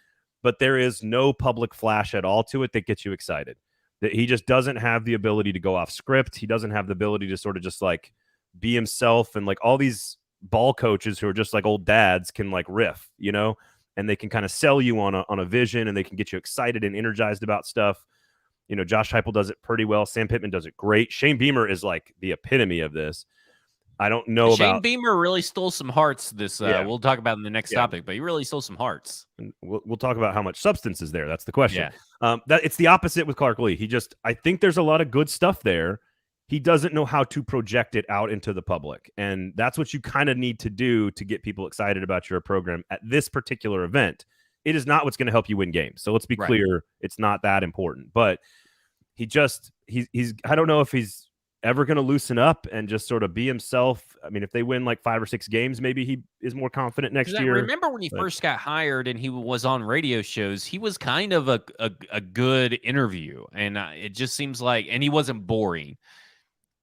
[SPEAKER 1] But there is no public flash at all to it that gets you excited. That he just doesn't have the ability to go off script. He doesn't have the ability to sort of just like be himself. And like all these ball coaches who are just like old dads can like riff, and they can kind of sell you on a vision, and they can get you excited and energized about stuff. Josh Heupel does it pretty well. Sam Pittman does it great. Shane Beamer is like the epitome of this. I don't know
[SPEAKER 2] Shane Beamer really stole some hearts. We'll talk about in the next topic, but he really stole some hearts.
[SPEAKER 1] And we'll talk about how much substance is there. That's the question. That it's the opposite with Clark Lee. I think there's a lot of good stuff there. He doesn't know how to project it out into the public, and that's what you kind of need to do to get people excited about your program at this particular event. It is not what's going to help you win games. So let's be clear, it's not that important. But he's I don't know if he's ever going to loosen up and just sort of be himself. I mean, if they win like 5 or 6 games, maybe he is more confident next year.
[SPEAKER 2] I remember when he first got hired and he was on radio shows, he was kind of a good interview, and it just seems like, and he wasn't boring.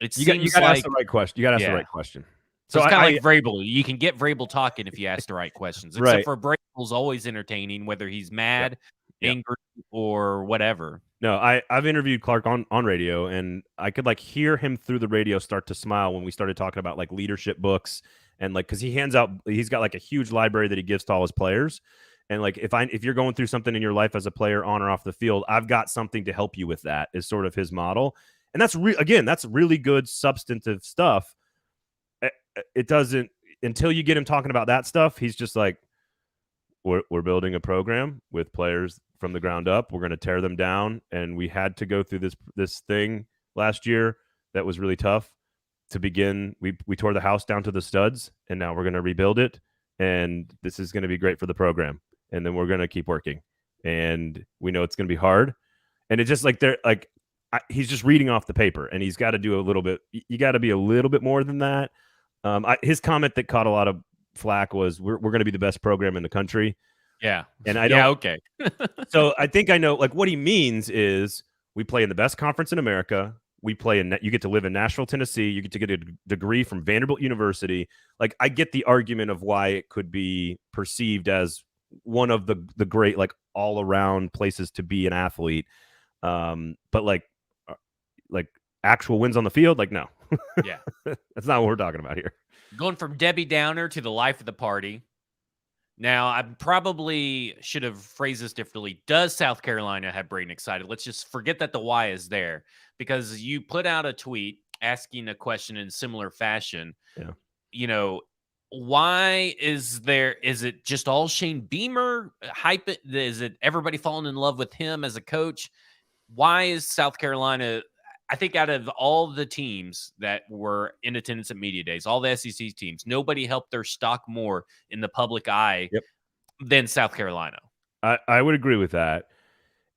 [SPEAKER 2] You got to ask
[SPEAKER 1] the right question. You got to ask the right question.
[SPEAKER 2] So it's kind of like Vrabel. You can get Vrabel talking if you ask the right questions. Except for Vrabel's always entertaining, whether he's mad, angry, or whatever.
[SPEAKER 1] No, I've interviewed Clark on radio, and I could like hear him through the radio start to smile when we started talking about like leadership books and like because he's got like a huge library that he gives to all his players. And like if you're going through something in your life as a player on or off the field, I've got something to help you with that is sort of his model. And that's that's really good substantive stuff. It doesn't until you get him talking about that stuff, he's just like, we're building a program with players from the ground up. We're going to tear them down. And we had to go through this thing last year that was really tough to begin. We tore the house down to the studs, and now we're going to rebuild it. And this is going to be great for the program. And then we're going to keep working. And we know it's going to be hard. And it's just like he's just reading off the paper, and he's got to do a little bit. You got to be a little bit more than that. His comment that caught a lot of flack was we're going to be the best program in the country.
[SPEAKER 2] Yeah.
[SPEAKER 1] And I don't.
[SPEAKER 2] Yeah, okay.
[SPEAKER 1] So I think I know like what he means is we play in the best conference in America. You get to live in Nashville, Tennessee. You get to get a degree from Vanderbilt University. Like I get the argument of why it could be perceived as one of the great like all around places to be an athlete. But like actual wins on the field, like no.
[SPEAKER 2] Yeah.
[SPEAKER 1] That's not what we're talking about here.
[SPEAKER 2] Going from Debbie Downer to the life of the party. Now, I probably should have phrased this differently. Does South Carolina have Braden excited? Let's just forget that the why is there, because you put out a tweet asking a question in similar fashion.
[SPEAKER 1] Yeah.
[SPEAKER 2] You know, why is it just all Shane Beamer hype it? Is it everybody falling in love with him as a coach? Why is South Carolina, I think out of all the teams that were in attendance at media days, all the SEC teams, nobody helped their stock more in the public eye than South Carolina.
[SPEAKER 1] I would agree with that.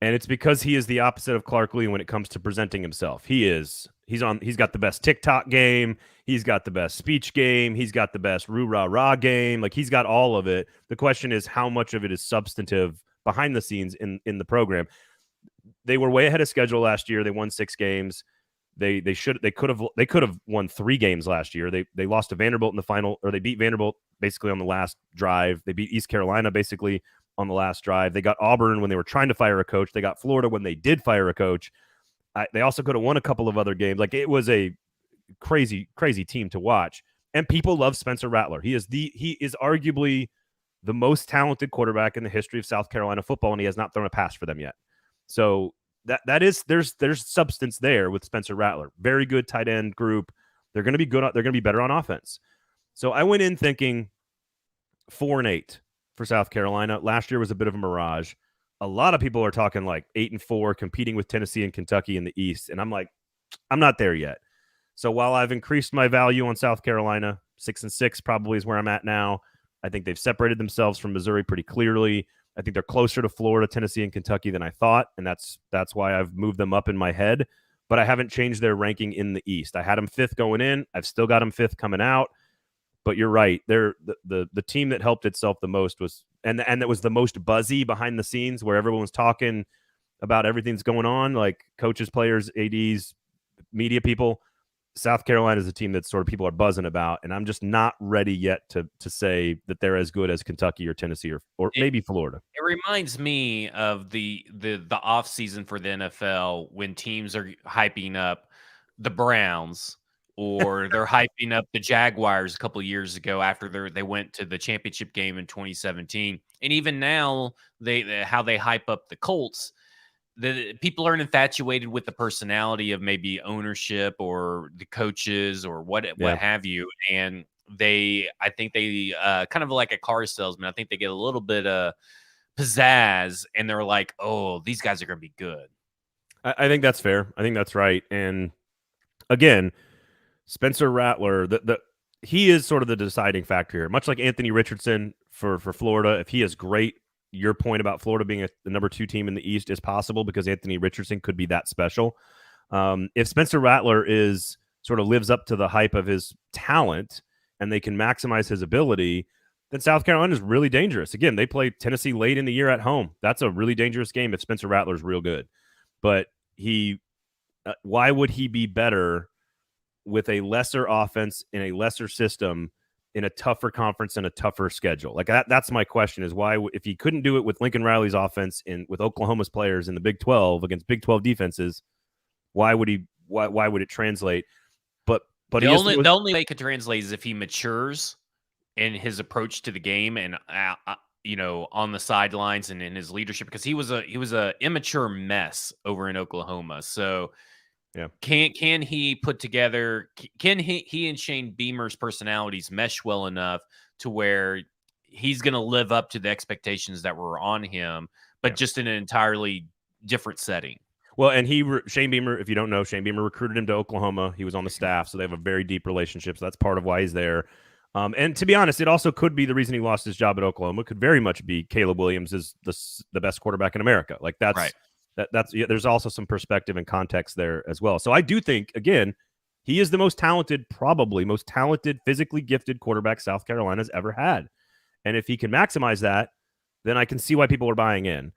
[SPEAKER 1] And it's because he is the opposite of Clark Lee when it comes to presenting himself. He's got the best TikTok game. He's got the best speech game. He's got the best rah game. Like he's got all of it. The question is how much of it is substantive behind the scenes in the program. They were way ahead of schedule last year. They won 6 games. They could have won 3 games last year. They lost to Vanderbilt in the final, or they beat Vanderbilt basically on the last drive. They beat East Carolina basically on the last drive. They got Auburn when they were trying to fire a coach. They got Florida when they did fire a coach. They also could have won a couple of other games. Like it was a crazy team to watch. And people love Spencer Rattler. He is arguably the most talented quarterback in the history of South Carolina football, and he has not thrown a pass for them yet. So there's substance there with Spencer Rattler. Very good tight end group. They're going to be good. They're going to be better on offense. So I went in thinking 4-8 for South Carolina. Last year was a bit of a mirage. A lot of people are talking like 8-4, competing with Tennessee and Kentucky in the East, and I'm like, I'm not there yet. So while I've increased my value on South Carolina, 6-6 probably is where I'm at now. I think they've separated themselves from Missouri pretty clearly. I think they're closer to Florida, Tennessee, and Kentucky than I thought, and that's why I've moved them up in my head. But I haven't changed their ranking in the East. I had them 5th going in. I've still got them 5th coming out. But you're right. They're the team that helped itself the most was and that was the most buzzy behind the scenes, where everyone's talking about everything that's going on, like coaches, players, ADs, media people. South Carolina is a team that sort of people are buzzing about, and I'm just not ready yet to say that they're as good as Kentucky or Tennessee or maybe Florida.
[SPEAKER 2] It reminds me of the off season for the NFL when teams are hyping up the Browns or they're hyping up the Jaguars a couple of years ago after they went to the championship game in 2017, and even now how they hype up the Colts. The people aren't infatuated with the personality of maybe ownership or the coaches or what have you. And I think they kind of like a car salesman. I think they get a little bit of pizzazz and they're like, oh, these guys are going to be good.
[SPEAKER 1] I think that's fair. I think that's right. And again, Spencer Rattler, he is sort of the deciding factor here, much like Anthony Richardson for Florida. If he is great, your point about Florida being the number 2 team in the East is possible because Anthony Richardson could be that special. If Spencer Rattler sort of lives up to the hype of his talent and they can maximize his ability, then South Carolina is really dangerous. Again, they play Tennessee late in the year at home. That's a really dangerous game if Spencer Rattler is real good. But why would he be better with a lesser offense in a lesser system in a tougher conference and a tougher schedule? Like that's my question: is why, if he couldn't do it with Lincoln Riley's offense with Oklahoma's players in the Big 12 against Big 12 defenses, why would he? Why would it translate? But
[SPEAKER 2] the only way it could translate is if he matures in his approach to the game and on the sidelines and in his leadership, because he was a immature mess over in Oklahoma. So
[SPEAKER 1] yeah,
[SPEAKER 2] can he put together? Can he and Shane Beamer's personalities mesh well enough to where he's going to live up to the expectations that were on him, but just in an entirely different setting?
[SPEAKER 1] Well, and Shane Beamer, if you don't know, Shane Beamer recruited him to Oklahoma. He was on the staff, so they have a very deep relationship. So that's part of why he's there. And to be honest, it also could be the reason he lost his job at Oklahoma. It could very much be Caleb Williams is the best quarterback in America. Like that's right. There's also some perspective and context there as well. So I do think, again, he is the most talented, physically gifted quarterback South Carolina's ever had. And if he can maximize that, then I can see why people are buying in.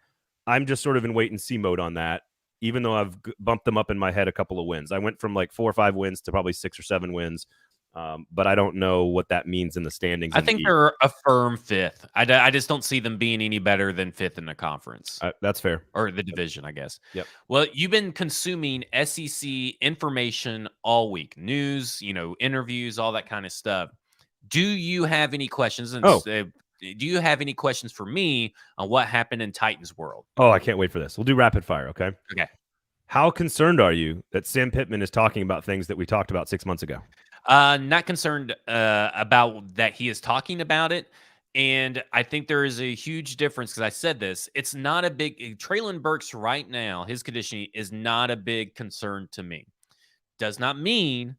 [SPEAKER 1] I'm just sort of in wait and see mode on that, even though I've bumped them up in my head a couple of wins. I went from like 4 or 5 wins to probably 6 or 7 wins. But I don't know what that means in the standings.
[SPEAKER 2] I think they're a firm 5th. I just don't see them being any better than 5th in the conference.
[SPEAKER 1] That's fair.
[SPEAKER 2] Or the division, I guess.
[SPEAKER 1] Yep.
[SPEAKER 2] Well, you've been consuming SEC information all week. News, interviews, all that kind of stuff. Do you have any questions? Do you have any questions for me on what happened in Titans world?
[SPEAKER 1] Oh, I can't wait for this. We'll do rapid fire, okay?
[SPEAKER 2] Okay.
[SPEAKER 1] How concerned are you that Sam Pittman is talking about things that we talked about 6 months ago?
[SPEAKER 2] Not concerned about that he is talking about it. And I think there is a huge difference, because I said this. It's not a big... Treylon Burks right now, his conditioning is not a big concern to me. Does not mean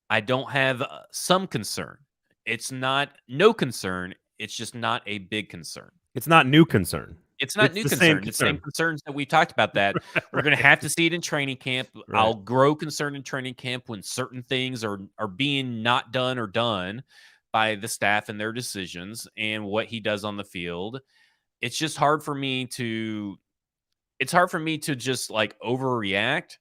[SPEAKER 2] I don't have some concern. It's not no concern. It's just not a big concern.
[SPEAKER 1] It's not new concern.
[SPEAKER 2] It's not new concern. It's the same concerns that we talked about, that we're going to have to see it in training camp. Right. I'll grow concerned in training camp when certain things are being not done or done by the staff and their decisions and what he does on the field. It's just hard for me to just like overreact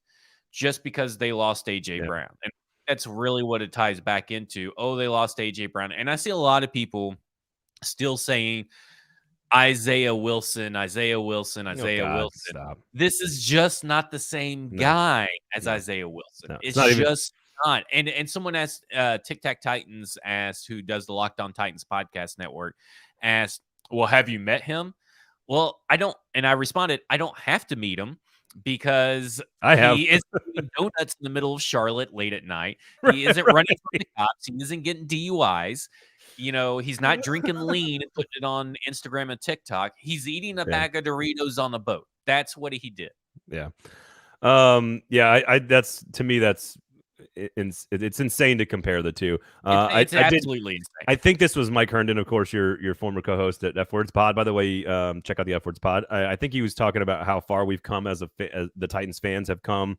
[SPEAKER 2] just because they lost AJ Brown. And that's really what it ties back into. Oh, they lost AJ Brown. And I see a lot of people still saying Isaiah Wilson.
[SPEAKER 1] Stop.
[SPEAKER 2] This is just not the same guy as Isaiah Wilson.
[SPEAKER 1] No,
[SPEAKER 2] it's just not. And someone asked, Tic Tac Titans asked, who does the Locked On Titans podcast network, asked, well, have you met him? Well, I don't. And I responded, I don't have to meet him, because he is eating donuts in the middle of Charlotte late at night. He isn't running from the cops. He isn't getting DUIs. He's not drinking lean and putting it on Instagram and TikTok. He's eating a bag of Doritos on a boat. That's what he did.
[SPEAKER 1] Yeah. That's, to me, it's insane to compare the two.
[SPEAKER 2] It's absolutely insane.
[SPEAKER 1] I think this was Mike Herndon, of course, your former co-host at F Words Pod. By the way, check out the F Words Pod. I think he was talking about how far we've come as the Titans fans have come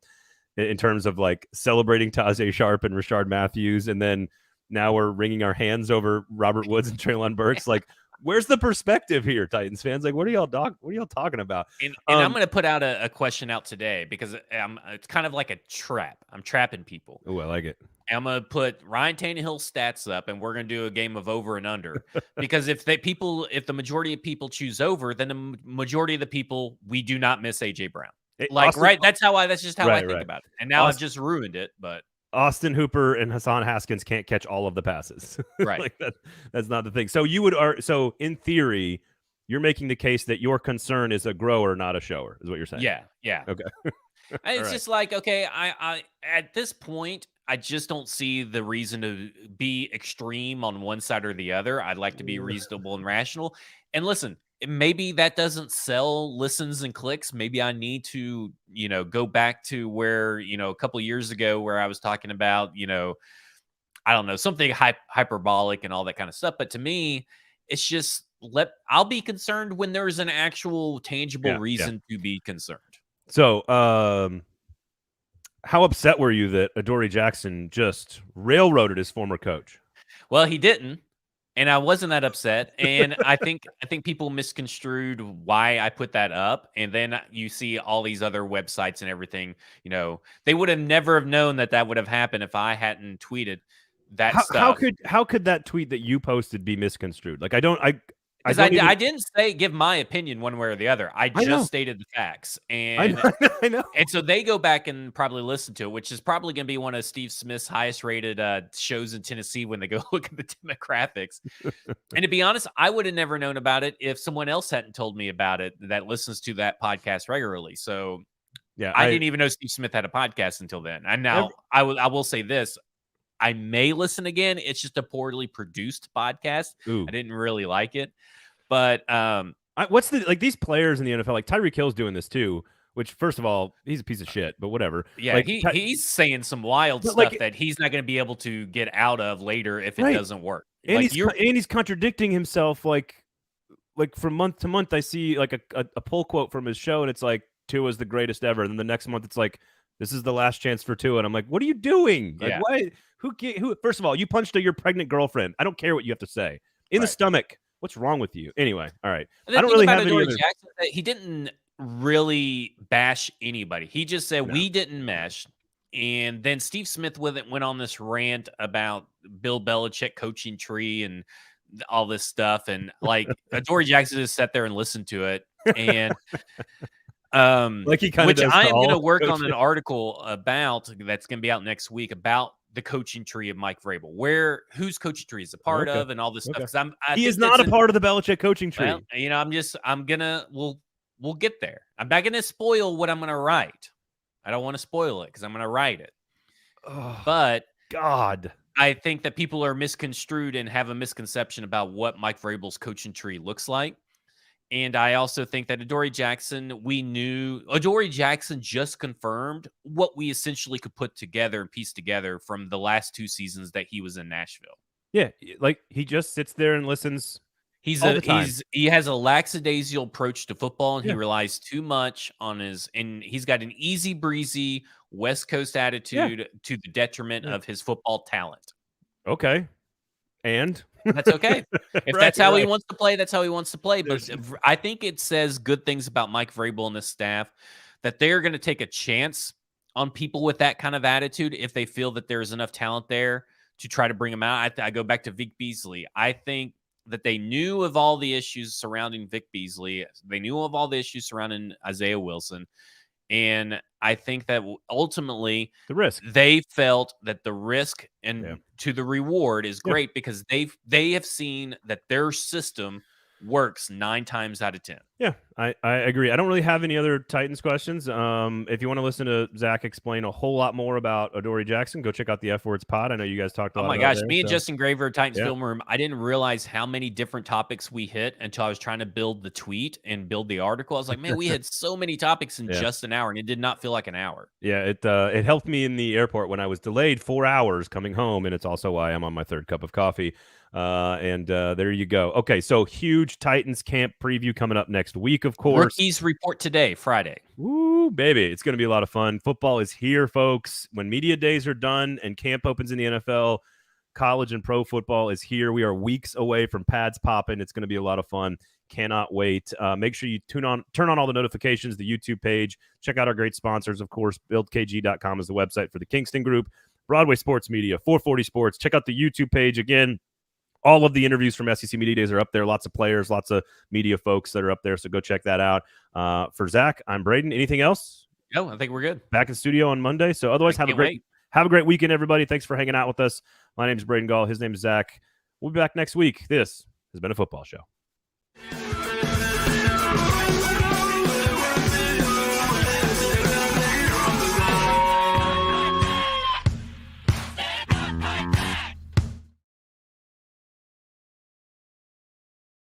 [SPEAKER 1] in terms of like celebrating Tajay Sharp and Rashard Matthews, and then now we're wringing our hands over Robert Woods and Treylon Burks. Like, where's the perspective here, Titans fans? Like, what are y'all talking about?
[SPEAKER 2] And I'm going to put out a question out today, because it's kind of like a trap. I'm trapping people.
[SPEAKER 1] Oh, I like it.
[SPEAKER 2] I'm going to put Ryan Tannehill's stats up, and we're going to do a game of over and under. Because if the majority of people choose over, then the majority of the people, we do not miss AJ Brown. That's just how I think about it. And now I've just ruined it, but
[SPEAKER 1] Austin Hooper and Hassan Haskins can't catch all of the passes.
[SPEAKER 2] Right.
[SPEAKER 1] Like that's not the thing. So so in theory, you're making the case that your concern is a grower, not a shower, is what you're saying.
[SPEAKER 2] Yeah.
[SPEAKER 1] Okay.
[SPEAKER 2] It's just like, okay, I at this point, I just don't see the reason to be extreme on one side or the other. I'd like to be reasonable and rational. And listen, maybe that doesn't sell listens and clicks. Maybe I need to, go back to where, a couple of years ago, where I was talking about, I don't know, something hyperbolic and all that kind of stuff. But to me, it's just I'll be concerned when there's an actual tangible reason to be concerned.
[SPEAKER 1] So, how upset were you that Adoree Jackson just railroaded his former coach?
[SPEAKER 2] Well, he didn't. And I wasn't that upset. And I think people misconstrued why I put that up. And then you see all these other websites and everything. They would have never have known that would have happened if I hadn't tweeted that stuff.
[SPEAKER 1] How could that tweet that you posted be misconstrued? Like I don't
[SPEAKER 2] didn't give my opinion one way or the other. I just stated the facts. And
[SPEAKER 1] I know.
[SPEAKER 2] And so they go back and probably listen to it, which is probably going to be one of Steve Smith's highest rated shows in Tennessee when they go look at the demographics. And to be honest, I would have never known about it if someone else hadn't told me about it that listens to that podcast regularly. So yeah, I didn't even know Steve Smith had a podcast until then. And now I will say this. I may listen again. It's just a poorly produced podcast.
[SPEAKER 1] Ooh.
[SPEAKER 2] I didn't really like it. But
[SPEAKER 1] what's these players in the NFL, like Tyreek Hill's doing this too, which first of all, he's a piece of shit, but whatever.
[SPEAKER 2] Yeah,
[SPEAKER 1] like,
[SPEAKER 2] he's saying some wild stuff that he's not going to be able to get out of later if it doesn't work.
[SPEAKER 1] And he's contradicting himself like from month to month. I see like a pull quote from his show and it's like Tua's the greatest ever. And then the next month it's like this is the last chance for Tua. And I'm like, what are you doing? Like, why? Who? First of all, you punched your pregnant girlfriend. I don't care what you have to say. In the stomach. What's wrong with you? Anyway, all right.
[SPEAKER 2] I don't really have any other... Jackson, he didn't really bash anybody. He just said we didn't mesh. And then Steve Smith went on this rant about Bill Belichick coaching tree and all this stuff. And like Adoree Jackson just sat there and listened to it. And
[SPEAKER 1] like he kind of
[SPEAKER 2] I am going to work on an article about that's going to be out next week about the coaching tree of Mike Vrabel, whose coaching tree is a part of, and all this stuff. Because
[SPEAKER 1] he is not a part of the Belichick coaching tree.
[SPEAKER 2] Well, we'll get there. I'm not gonna spoil what I'm gonna write. I don't want to spoil it because I'm gonna write it.
[SPEAKER 1] Oh,
[SPEAKER 2] but
[SPEAKER 1] God,
[SPEAKER 2] I think that people are misconstrued and have a misconception about what Mike Vrabel's coaching tree looks like. And I also think that Adoree Jackson just confirmed what we essentially could put together and piece together from the last 2 seasons that he was in Nashville.
[SPEAKER 1] Yeah, like he just sits there and listens. He
[SPEAKER 2] has a lackadaisical approach to football, and he relies too much on and he's got an easy breezy West Coast attitude to the detriment of his football talent.
[SPEAKER 1] Okay. And
[SPEAKER 2] that's okay. If that's how he wants to play, that's how he wants to play. But I think it says good things about Mike Vrabel and this staff that they're going to take a chance on people with that kind of attitude if they feel that there's enough talent there to try to bring them out. I go back to Vic Beasley. I think that they knew of all the issues surrounding Vic Beasley. They knew of all the issues surrounding Isaiah Wilson. And I think that ultimately they felt that the risk and to the reward is great because they have seen that their system works 9 times out of 10.
[SPEAKER 1] Yeah, I agree. I don't really have any other Titans questions. If you want to listen to Zach explain a whole lot more about Adoree Jackson, go check out the F Words pod. I know you guys talked a lot.
[SPEAKER 2] Oh my gosh, me and Justin Graver at Titans Film Room. I didn't realize how many different topics we hit until I was trying to build the tweet and build the article. I was like, man, we had so many topics in just an hour, and it did not feel like an hour.
[SPEAKER 1] Yeah, it helped me in the airport when I was delayed 4 hours coming home, and it's also why I'm on my 3rd cup of coffee. And there you go. Okay, so huge Titans camp preview coming up next week, of course.
[SPEAKER 2] Rookies report today, Friday.
[SPEAKER 1] Woo, baby. It's going to be a lot of fun. Football is here, folks. When media days are done and camp opens in the NFL, college and pro football is here. We are weeks away from pads popping. It's going to be a lot of fun. Cannot wait. Make sure you turn on all the notifications, the YouTube page. Check out our great sponsors, of course. BuildKG.com is the website for the Kingston Group. Broadway Sports Media, 440 Sports. Check out the YouTube page again. All of the interviews from SEC Media Days are up there. Lots of players, lots of media folks that are up there. So go check that out. For Zach, I'm Braden. Anything else?
[SPEAKER 2] No, I think we're good.
[SPEAKER 1] Back in studio on Monday. So otherwise, have a great weekend, everybody. Thanks for hanging out with us. My name is Braden Gall. His name is Zach. We'll be back next week. This has been a football show.